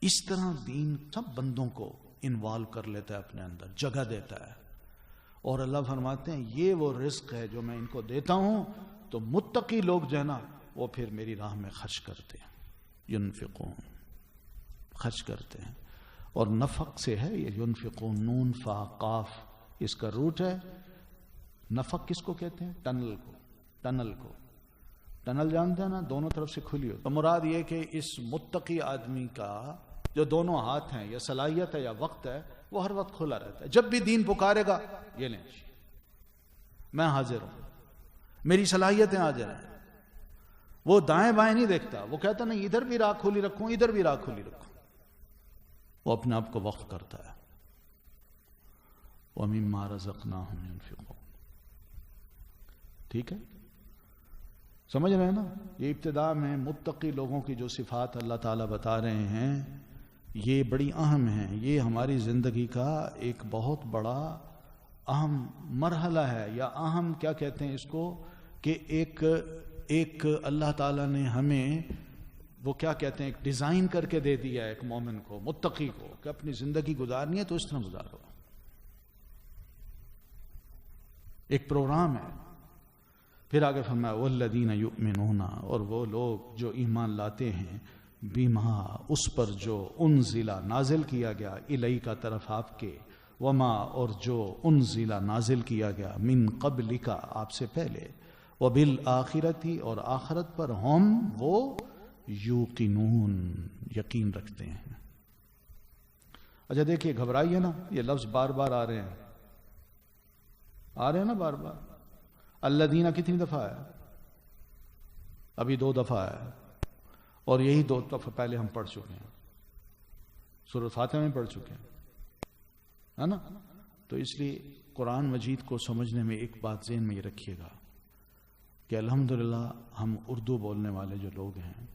اس طرح دین سب بندوں کو انوالو کر لیتا ہے, اپنے اندر جگہ دیتا ہے. اور اللہ فرماتے ہیں یہ وہ رزق ہے جو میں ان کو دیتا ہوں, تو متقی لوگ جو ہے نا وہ پھر میری راہ میں خرچ کرتے ہیں. ينفقون, خرچ کرتے ہیں. اور نفق سے ہے یہ ينفقون, نون فا قاف اس کا روٹ ہے. نفق کس کو کہتے ہیں؟ ٹنل کو. ٹنل جانتے ہیں نا, دونوں طرف سے کھلی ہو. تو مراد یہ کہ اس متقی آدمی کا جو دونوں ہاتھ ہیں, یا صلاحیت ہے یا وقت ہے, وہ ہر وقت کھلا رہتا ہے. جب بھی دین پکارے گا یہ لیں میں حاضر ہوں, میری صلاحیتیں حاضر ہیں. وہ دائیں بائیں نہیں دیکھتا, وہ کہتا نہیں ادھر بھی راہ کھلی رکھوں, ادھر بھی راہ کھلی رکھوں. وہ اپنے آپ کو وقف کرتا ہے. وَمِمَّا رَزَقْنَاهُمْ يُنْفِقُونَ. ٹھیک ہے, سمجھ رہے ہیں نا. یہ ابتدا میں متقی لوگوں کی جو صفات اللہ تعالیٰ بتا رہے ہیں یہ بڑی اہم ہیں. یہ ہماری زندگی کا ایک بہت بڑا اہم مرحلہ ہے, یا اہم کیا کہتے ہیں اس کو, کہ ایک اللہ تعالیٰ نے ہمیں وہ کیا کہتے ہیں ایک ڈیزائن کر کے دے دیا ہے ایک مومن کو, متقی کو, کہ اپنی زندگی گزارنی ہے تو اس طرح گزارو. ایک پروگرام ہے. پھر آگے فرمایا والذین یؤمنون, اور وہ لوگ جو ایمان لاتے ہیں, بما اس پر جو انزل نازل کیا گیا, الیک طرف آپ کے, وما اور جو انزل نازل کیا گیا, من قبلک آپ سے پہلے, وبالآخرتی اور آخرت پر, ہم وہ یوقنون یقین رکھتے ہیں. اچھا دیکھیے, گھبرائیے نا, یہ لفظ بار بار آ رہے ہیں نا بار بار. الذین کتنی دفعہ ہے؟ ابھی 2 دفعہ ہے, اور یہی 2 دفعہ پہلے ہم پڑھ چکے ہیں, سورۃ فاتحہ میں پڑھ چکے ہیں, ہے نا. تو اس لیے قرآن مجید کو سمجھنے میں ایک بات ذہن میں یہ رکھیے گا, کہ الحمدللہ ہم اردو بولنے والے جو لوگ ہیں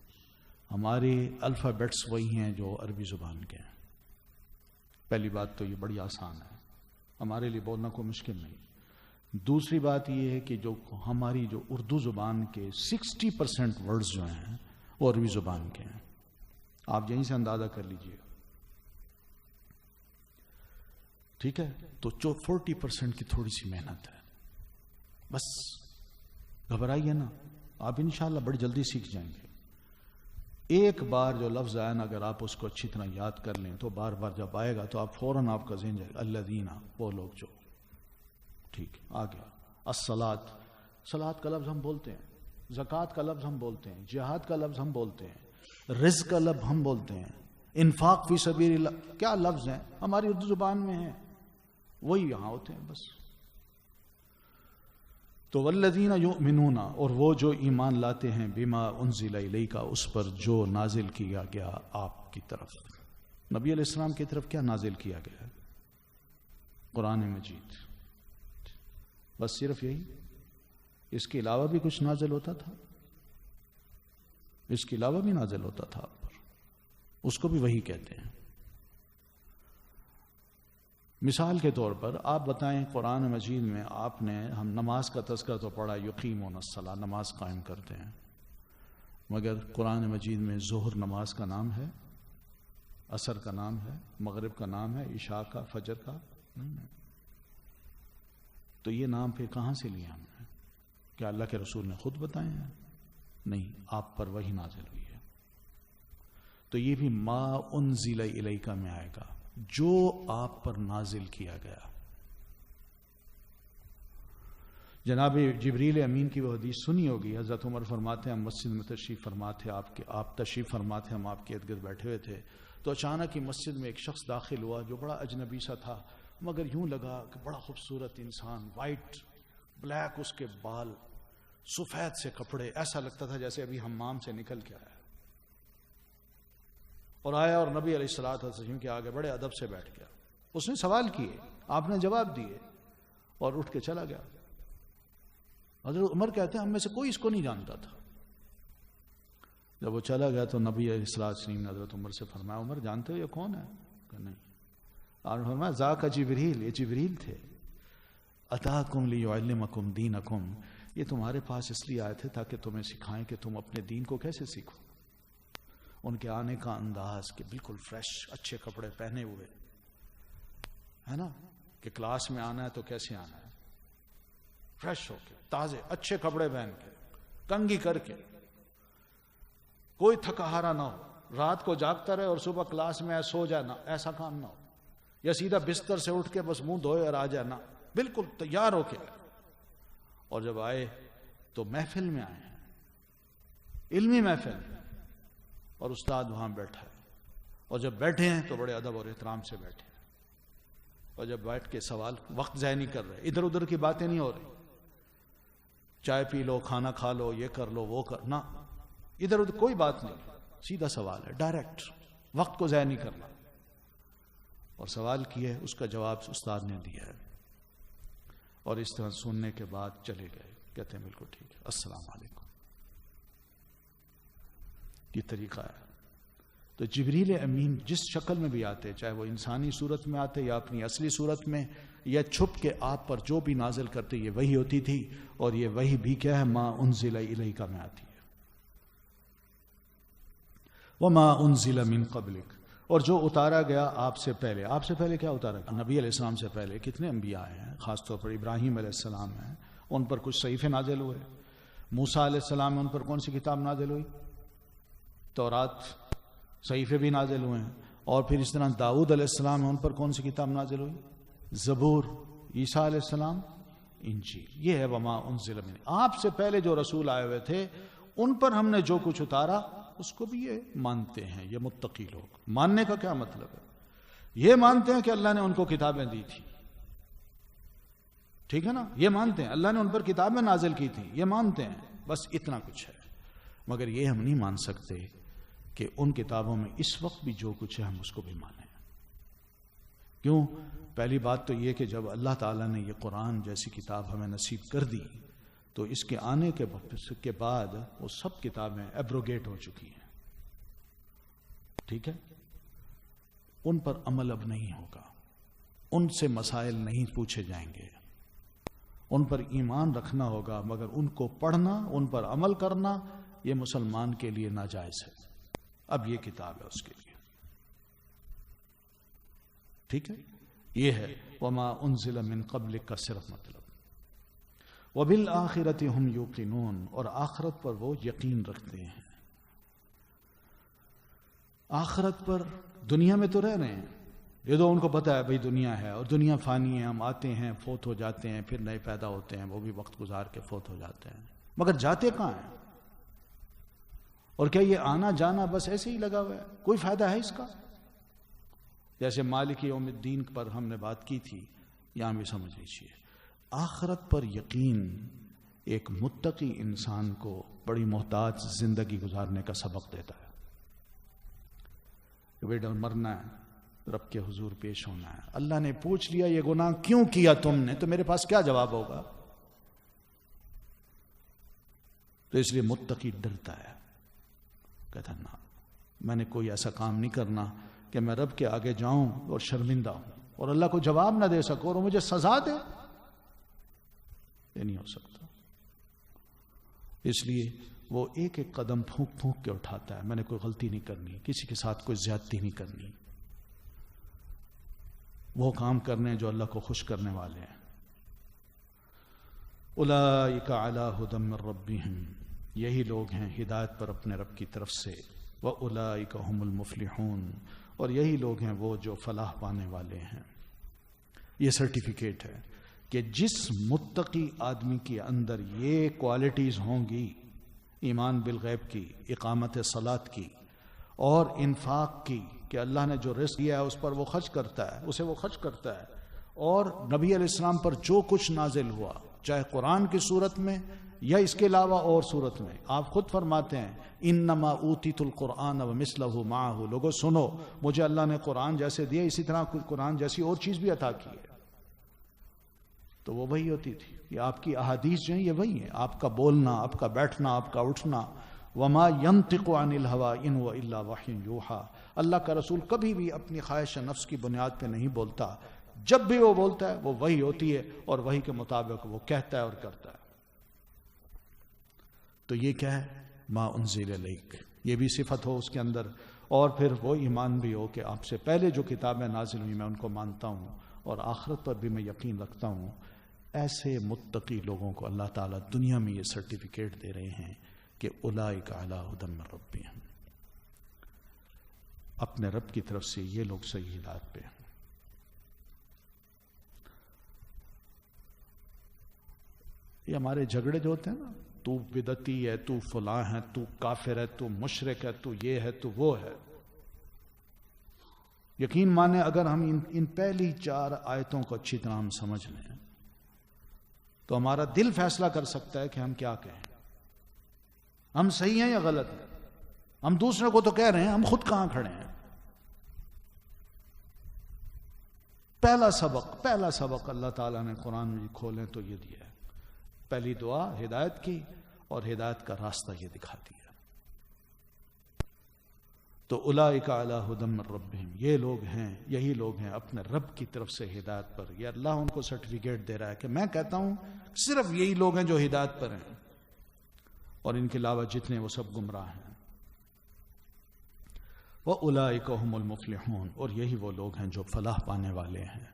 ہمارے الفابیٹس وہی ہیں جو عربی زبان کے ہیں. پہلی بات تو یہ بڑی آسان ہے، ہمارے لیے بولنا کوئی مشکل نہیں. دوسری بات یہ ہے کہ جو ہماری جو اردو زبان کے 60% ورڈز جو ہیں وہ عربی زبان کے ہیں. آپ یہیں سے اندازہ کر لیجئے. ٹھیک ہے، تو 40% کی تھوڑی سی محنت ہے، بس گھبرائیے نا، آپ انشاءاللہ بڑی جلدی سیکھ جائیں گے. ایک بار جو لفظ آیا نا اگر آپ اس کو اچھی طرح یاد کر لیں تو بار بار جب آئے گا تو آپ فوراً آپ کا ذہن جائے گا الذین، وہ لوگ جو. ٹھیک ہے، آ گیا. الصلاۃ، صلاۃ کا لفظ ہم بولتے ہیں، زکوٰۃ کا لفظ ہم بولتے ہیں، جہاد کا لفظ ہم بولتے ہیں، رزق کا لفظ ہم بولتے ہیں، انفاق فی سبیل اللہ، کیا لفظ ہیں ہماری اردو زبان میں ہیں، وہی یہاں ہوتے ہیں بس. تو والذین یؤمنون، اور وہ جو ایمان لاتے ہیں، بما انزل الیک، اس پر جو نازل کیا گیا آپ کی طرف. نبی علیہ السلام کی طرف کیا نازل کیا گیا؟ قرآن مجید. بس صرف یہی؟ اس کے علاوہ بھی کچھ نازل ہوتا تھا؟ اس کے علاوہ بھی نازل ہوتا تھا آپ پر، اس کو بھی وہی کہتے ہیں. مثال کے طور پر آپ بتائیں قرآن مجید میں آپ نے، ہم نماز کا تذکرہ تو پڑھا، یقیمون الصلاۃ، نماز قائم کرتے ہیں، مگر قرآن مجید میں ظہر نماز کا نام ہے، عصر کا نام ہے، مغرب کا نام ہے، عشاء کا، فجر کا نہیں ہے. تو یہ نام پھر کہاں سے لیا ہم نے؟ کیا اللہ کے رسول نے خود بتائے ہیں؟ نہیں، آپ پر وہی نازل ہوئی ہے. تو یہ بھی ما انزل الیک میں آئے گا، جو آپ پر نازل کیا گیا. جناب جبریل امین کی وہ حدیث سنی ہوگی، حضرت عمر فرماتے ہیں ہم مسجد میں تشریف فرما تھے، آپ تشریف فرما تھے، ہم آپ کے ارد گرد بیٹھے ہوئے تھے، تو اچانک ہی مسجد میں ایک شخص داخل ہوا جو بڑا اجنبی سا تھا، مگر یوں لگا کہ بڑا خوبصورت انسان، وائٹ بلیک اس کے بال، سفید سے کپڑے، ایسا لگتا تھا جیسے ابھی حمام سے نکل کے آیا. اور آیا اور نبی علیہ الصلوۃ والسلام کے آگے بڑے ادب سے بیٹھ گیا. اس نے سوال کیے، آپ نے جواب دیے اور اٹھ کے چلا گیا. حضرت عمر کہتے ہیں ہم میں سے کوئی اس کو نہیں جانتا تھا. جب وہ چلا گیا تو نبی علیہ الصلوۃ والسلام نے حضرت عمر سے فرمایا عمر جانتے ہو یہ کون ہے؟ کہ نہیں. اور فرمایا ذاک جبریل، یہ جبریل تھے، اتاکم لیعلمکم دینکم، یہ تمہارے پاس اس لیے آئے تھے تاکہ تمہیں سکھائیں کہ تم اپنے دین کو کیسے سیکھو. ان کے آنے کا انداز کہ بالکل فریش، اچھے کپڑے پہنے ہوئے ہے نا، کہ کلاس میں آنا ہے تو کیسے آنا ہے، فریش ہو کے، تازے اچھے کپڑے پہن کے، کنگھی کر کے، کوئی تھکا ہارا نہ ہو، رات کو جاگتا رہے اور صبح کلاس میں سو جائے نا، ایسا کام نہ ہو، یا سیدھا بستر سے اٹھ کے بس منہ دھوئے اور آ جائے نا، بالکل تیار ہو کے. اور جب آئے تو محفل میں آئے ہیں، علمی محفل میں، اور استاد وہاں بیٹھا ہے، اور جب بیٹھے ہیں تو بڑے ادب اور احترام سے بیٹھے ہیں، اور جب بیٹھ کے سوال، وقت ضائع نہیں کر رہے، ادھر ادھر کی باتیں نہیں ہو رہی، چائے پی لو، کھانا کھا لو، یہ کر لو، وہ کر، نہ، ادھر ادھر کوئی بات نہیں، سیدھا سوال ہے، ڈائریکٹ، وقت کو ضائع نہیں کرنا. اور سوال کیا ہے، اس کا جواب استاد نے دیا ہے، اور اس طرح سننے کے بعد چلے گئے، کہتے ہیں بالکل ٹھیک ہے، السلام علیکم. یہ طریقہ ہے. تو جبریل امین جس شکل میں بھی آتے، چاہے وہ انسانی صورت میں آتے یا اپنی اصلی صورت میں، یا چھپ کے آپ پر جو بھی نازل کرتے، یہ وہی ہوتی تھی. اور یہ وہی بھی کیا ہے، ما انزل الیک میں آتی ہے. وما انزل من قبلک، اور جو اتارا گیا آپ سے پہلے. آپ سے پہلے کیا اتارا گیا؟ نبی علیہ السلام سے پہلے کتنے انبیاء آئے ہیں، خاص طور پر ابراہیم علیہ السلام ہیں، ان پر کچھ صحیفے نازل ہوئے. موسیٰ علیہ السلام ان پر کون سی کتاب نازل ہوئی؟ تورات، صحیفے بھی نازل ہوئے ہیں. اور پھر اس طرح داؤد علیہ السلام ان پر کون سی کتاب نازل ہوئی؟ زبور. عیسیٰ علیہ السلام انجیل. یہ ہے وما انزل من. آپ سے پہلے جو رسول آئے ہوئے تھے ان پر ہم نے جو کچھ اتارا اس کو بھی یہ مانتے ہیں. یہ متقی لوگ. ماننے کا کیا مطلب ہے؟ یہ مانتے ہیں کہ اللہ نے ان کو کتابیں دی تھی، ٹھیک ہے نا، یہ مانتے ہیں اللہ نے ان پر کتابیں نازل کی تھی، یہ مانتے ہیں، بس اتنا کچھ ہے. مگر یہ ہم نہیں مان سکتے کہ ان کتابوں میں اس وقت بھی جو کچھ ہے ہم اس کو بھی مانیں. کیوں؟ پہلی بات تو یہ کہ جب اللہ تعالیٰ نے یہ قرآن جیسی کتاب ہمیں نصیب کر دی تو اس کے آنے کے بعد وہ سب کتابیں ایبروگیٹ ہو چکی ہیں. ٹھیک ہے، ان پر عمل اب نہیں ہوگا، ان سے مسائل نہیں پوچھے جائیں گے، ان پر ایمان رکھنا ہوگا، مگر ان کو پڑھنا، ان پر عمل کرنا یہ مسلمان کے لیے ناجائز ہے. اب یہ کتاب ہے اس کے لیے. ٹھیک ہے، یہ ہے وما انزل من قبلک کا صرف مطلب. وبالآخرۃ ہم یوقنون، اور آخرت پر وہ یقین رکھتے ہیں. آخرت پر دنیا میں تو رہ رہے ہیں، یہ تو ان کو پتا ہے بھئی دنیا ہے اور دنیا فانی ہے، ہم آتے ہیں فوت ہو جاتے ہیں، پھر نئے پیدا ہوتے ہیں، وہ بھی وقت گزار کے فوت ہو جاتے ہیں، مگر جاتے کہاں ہیں؟ اور کیا یہ آنا جانا بس ایسے ہی لگا ہوا ہے؟ کوئی فائدہ ہے اس کا؟ جیسے مالک یوم الدین پر ہم نے بات کی تھی، یہاں بھی سمجھ لیجیے. آخرت پر یقین ایک متقی انسان کو بڑی محتاط زندگی گزارنے کا سبق دیتا ہے. بیٹا مرنا ہے، رب کے حضور پیش ہونا ہے، اللہ نے پوچھ لیا یہ گناہ کیوں کیا تم نے، تو میرے پاس کیا جواب ہوگا؟ تو اس لیے متقی ڈرتا ہے، کہتا نا میں نے کوئی ایسا کام نہیں کرنا کہ میں رب کے آگے جاؤں اور شرمندہ ہوں اور اللہ کو جواب نہ دے سکوں اور مجھے سزا دے. یہ نہیں ہو سکتا. اس لیے وہ ایک ایک قدم پھونک پھونک کے اٹھاتا ہے، میں نے کوئی غلطی نہیں کرنی، کسی کے ساتھ کوئی زیادتی نہیں کرنی، وہ کام کرنے جو اللہ کو خوش کرنے والے ہیں. اولئک علی ھدی من ربہم، یہی لوگ ہیں ہدایت پر اپنے رب کی طرف سے. واولئک ھم المفلحون، اور یہی لوگ ہیں وہ جو فلاح پانے والے ہیں. یہ سرٹیفکیٹ ہے کہ جس متقی آدمی کے اندر یہ کوالٹیز ہوں گی، ایمان بالغیب کی، اقامت صلاۃ کی اور انفاق کی، کہ اللہ نے جو رزق دیا ہے اس پر وہ خرچ کرتا ہے، اسے وہ خرچ کرتا ہے، اور نبی علیہ السلام پر جو کچھ نازل ہوا چاہے قرآن کی صورت میں یا اس کے علاوہ اور صورت میں، آپ خود فرماتے ہیں انما اوتیت القرآن ومثلہ معہ، لوگوں سنو مجھے اللہ نے قرآن جیسے دیا اسی طرح قرآن جیسی اور چیز بھی عطا کی ہے. تو وہ وہی ہوتی تھی. یہ آپ کی احادیث جو ہیں یہ وہی ہیں، آپ کا بولنا، آپ کا بیٹھنا، آپ کا اٹھنا. وما ينطق عن الهوى ان هو الا وحی یوحى، اللہ کا رسول کبھی بھی اپنی خواہش نفس کی بنیاد پہ نہیں بولتا، جب بھی وہ بولتا ہے وہ وحی ہوتی ہے اور وحی کے مطابق وہ کہتا ہے اور کرتا ہے. تو یہ کیا ہے؟ ما انزل الیک، یہ بھی صفت ہو اس کے اندر، اور پھر وہ ایمان بھی ہو کہ آپ سے پہلے جو کتابیں نازل ہوئی میں ان کو مانتا ہوں اور آخرت پر بھی میں یقین رکھتا ہوں. ایسے متقی لوگوں کو اللہ تعالیٰ دنیا میں یہ سرٹیفکیٹ دے رہے ہیں کہ اولئک علی ھدی من ربہم، اپنے رب کی طرف سے یہ لوگ صحیح ہدایت پہ ہیں. یہ ہمارے جھگڑے جو ہوتے ہیں نا، تو بدعتی ہے، تو فلاں ہے، تو کافر ہے، تو مشرک ہے، تو یہ ہے، تو وہ ہے. یقین مانے اگر ہم ان پہلی 4 آیتوں کو اچھی طرح ہم سمجھ لیں تو ہمارا دل فیصلہ کر سکتا ہے کہ ہم کیا کہیں، ہم صحیح ہیں یا غلط ہیں. ہم دوسرے کو تو کہہ رہے ہیں، ہم خود کہاں کھڑے ہیں. پہلا سبق اللہ تعالیٰ نے قرآن میں کھولیں تو یہ دیا ہے. پہلی دعا ہدایت کی اور ہدایت کا راستہ یہ دکھا دیا. تو اولئک علی ھدی من ربہم، یہ لوگ ہیں، یہی لوگ ہیں اپنے رب کی طرف سے ہدایت پر. یہ اللہ ان کو سرٹیفکیٹ دے رہا ہے کہ میں کہتا ہوں صرف یہی لوگ ہیں جو ہدایت پر ہیں اور ان کے علاوہ جتنے وہ سب گمراہ ہیں. وَأُولَئِكَ هُمُ الْمُفْلِحُونَ، اور یہی وہ لوگ ہیں جو فلاح پانے والے ہیں.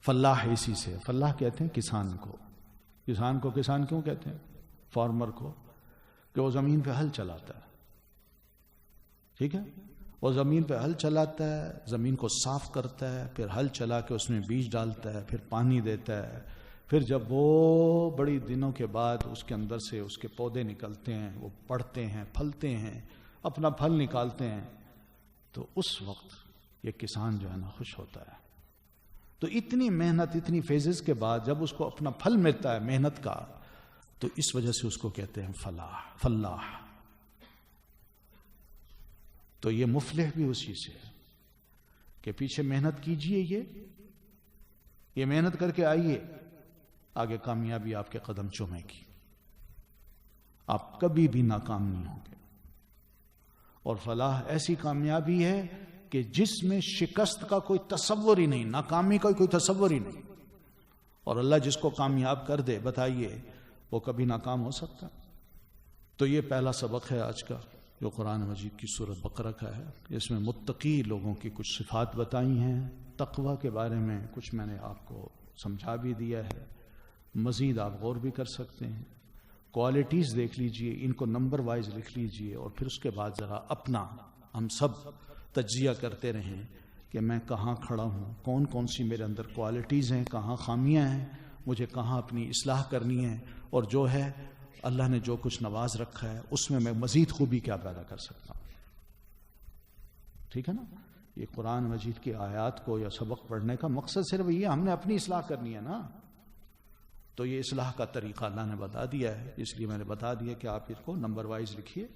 فلاح اسی سے، فلاح کہتے ہیں کسان کو. کسان کو کسان کیوں کہتے ہیں؟ فارمر کو، کہ وہ زمین پہ ہل چلاتا ہے. ٹھیک ہے، وہ زمین پہ ہل چلاتا ہے، زمین کو صاف کرتا ہے، پھر ہل چلا کے اس میں بیج ڈالتا ہے، پھر پانی دیتا ہے، پھر جب وہ بڑی دنوں کے بعد اس کے اندر سے اس کے پودے نکلتے ہیں، وہ بڑھتے ہیں، پھلتے ہیں، اپنا پھل نکالتے ہیں، تو اس وقت یہ کسان جو ہے نا خوش ہوتا ہے. تو اتنی محنت، اتنی فیزز کے بعد جب اس کو اپنا پھل ملتا ہے محنت کا، تو اس وجہ سے اس کو کہتے ہیں فلاح. تو یہ مفلح بھی اسی سے ہے کہ پیچھے محنت کیجئے، یہ محنت کر کے آئیے، آگے کامیابی آپ کے قدم چومے گی، آپ کبھی بھی ناکام نہیں ہوں گے۔ اور فلاح ایسی کامیابی ہے کہ جس میں شکست کا کوئی تصور ہی نہیں، ناکامی کا کوئی تصور ہی نہیں۔ اور اللہ جس کو کامیاب کر دے، بتائیے وہ کبھی ناکام ہو سکتا؟ تو یہ پہلا سبق ہے آج کا جو قرآن مجید کی سورۃ بقرہ کا ہے۔ اس میں متقی لوگوں کی کچھ صفات بتائی ہیں، تقوی کے بارے میں کچھ میں نے آپ کو سمجھا بھی دیا ہے، مزید آپ غور بھی کر سکتے ہیں۔ کوالٹیز دیکھ لیجئے، ان کو نمبر وائز لکھ لیجئے، اور پھر اس کے بعد ذرا اپنا ہم سب تجزیہ کرتے رہیں کہ میں کہاں کھڑا ہوں، کون کون سی میرے اندر کوالٹیز ہیں، کہاں خامیاں ہیں، مجھے کہاں اپنی اصلاح کرنی ہے، اور جو ہے اللہ نے جو کچھ نواز رکھا ہے اس میں مزید خوبی کیا پیدا کر سکتا ہوں۔ ٹھیک ہے نا؟ یہ قرآن مجید کی آیات کو یا سبق پڑھنے کا مقصد صرف یہ ہم نے اپنی اصلاح کرنی ہے نا، تو یہ اصلاح کا طریقہ اللہ نے بتا دیا ہے، اس لیے میں نے بتا دیا کہ آپ اس کو نمبر وائز لکھیے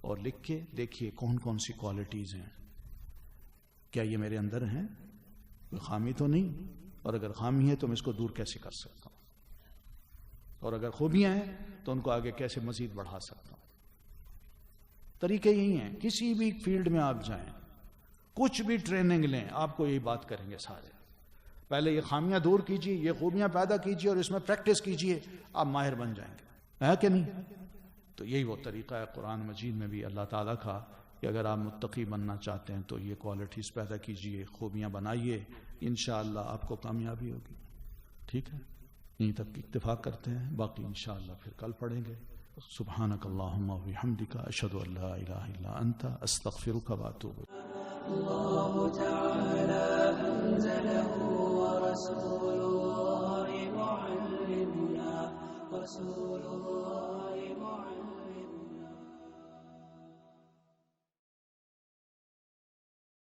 اور لکھ کے دیکھیے کون کون سی کوالٹیز ہیں، کیا یہ میرے اندر ہیں، کوئی خامی تو نہیں، اور اگر خامی ہے تو میں اس کو دور کیسے کر سکتا ہوں، اور اگر خوبیاں ہیں تو ان کو آگے کیسے مزید بڑھا سکتا ہوں۔ طریقے یہی ہیں، کسی بھی فیلڈ میں آپ جائیں، کچھ بھی ٹریننگ لیں، آپ کو یہی بات کریں گے سارے، پہلے یہ خامیاں دور کیجیے، یہ خوبیاں پیدا کیجیے، اور اس میں پریکٹس کیجیے، آپ ماہر بن جائیں گے، ہے کہ نہیں؟ تو یہی وہ طریقہ ہے قرآن مجید میں بھی اللہ تعالیٰ کا کہ اگر آپ متقی بننا چاہتے ہیں تو یہ کوالٹیز پیدا کیجیے، خوبیاں بنائیے، انشاءاللہ آپ کو کامیابی ہوگی۔ ٹھیک ہے، یہیں تک اتفاق کرتے ہیں، باقی انشاءاللہ پھر کل پڑھیں گے۔ سبحانک اللہم و بحمدک، اشہد ان لا الہ الا انت، استغفرک و اتوب الیک۔ الله تعالى أنزله ورسوله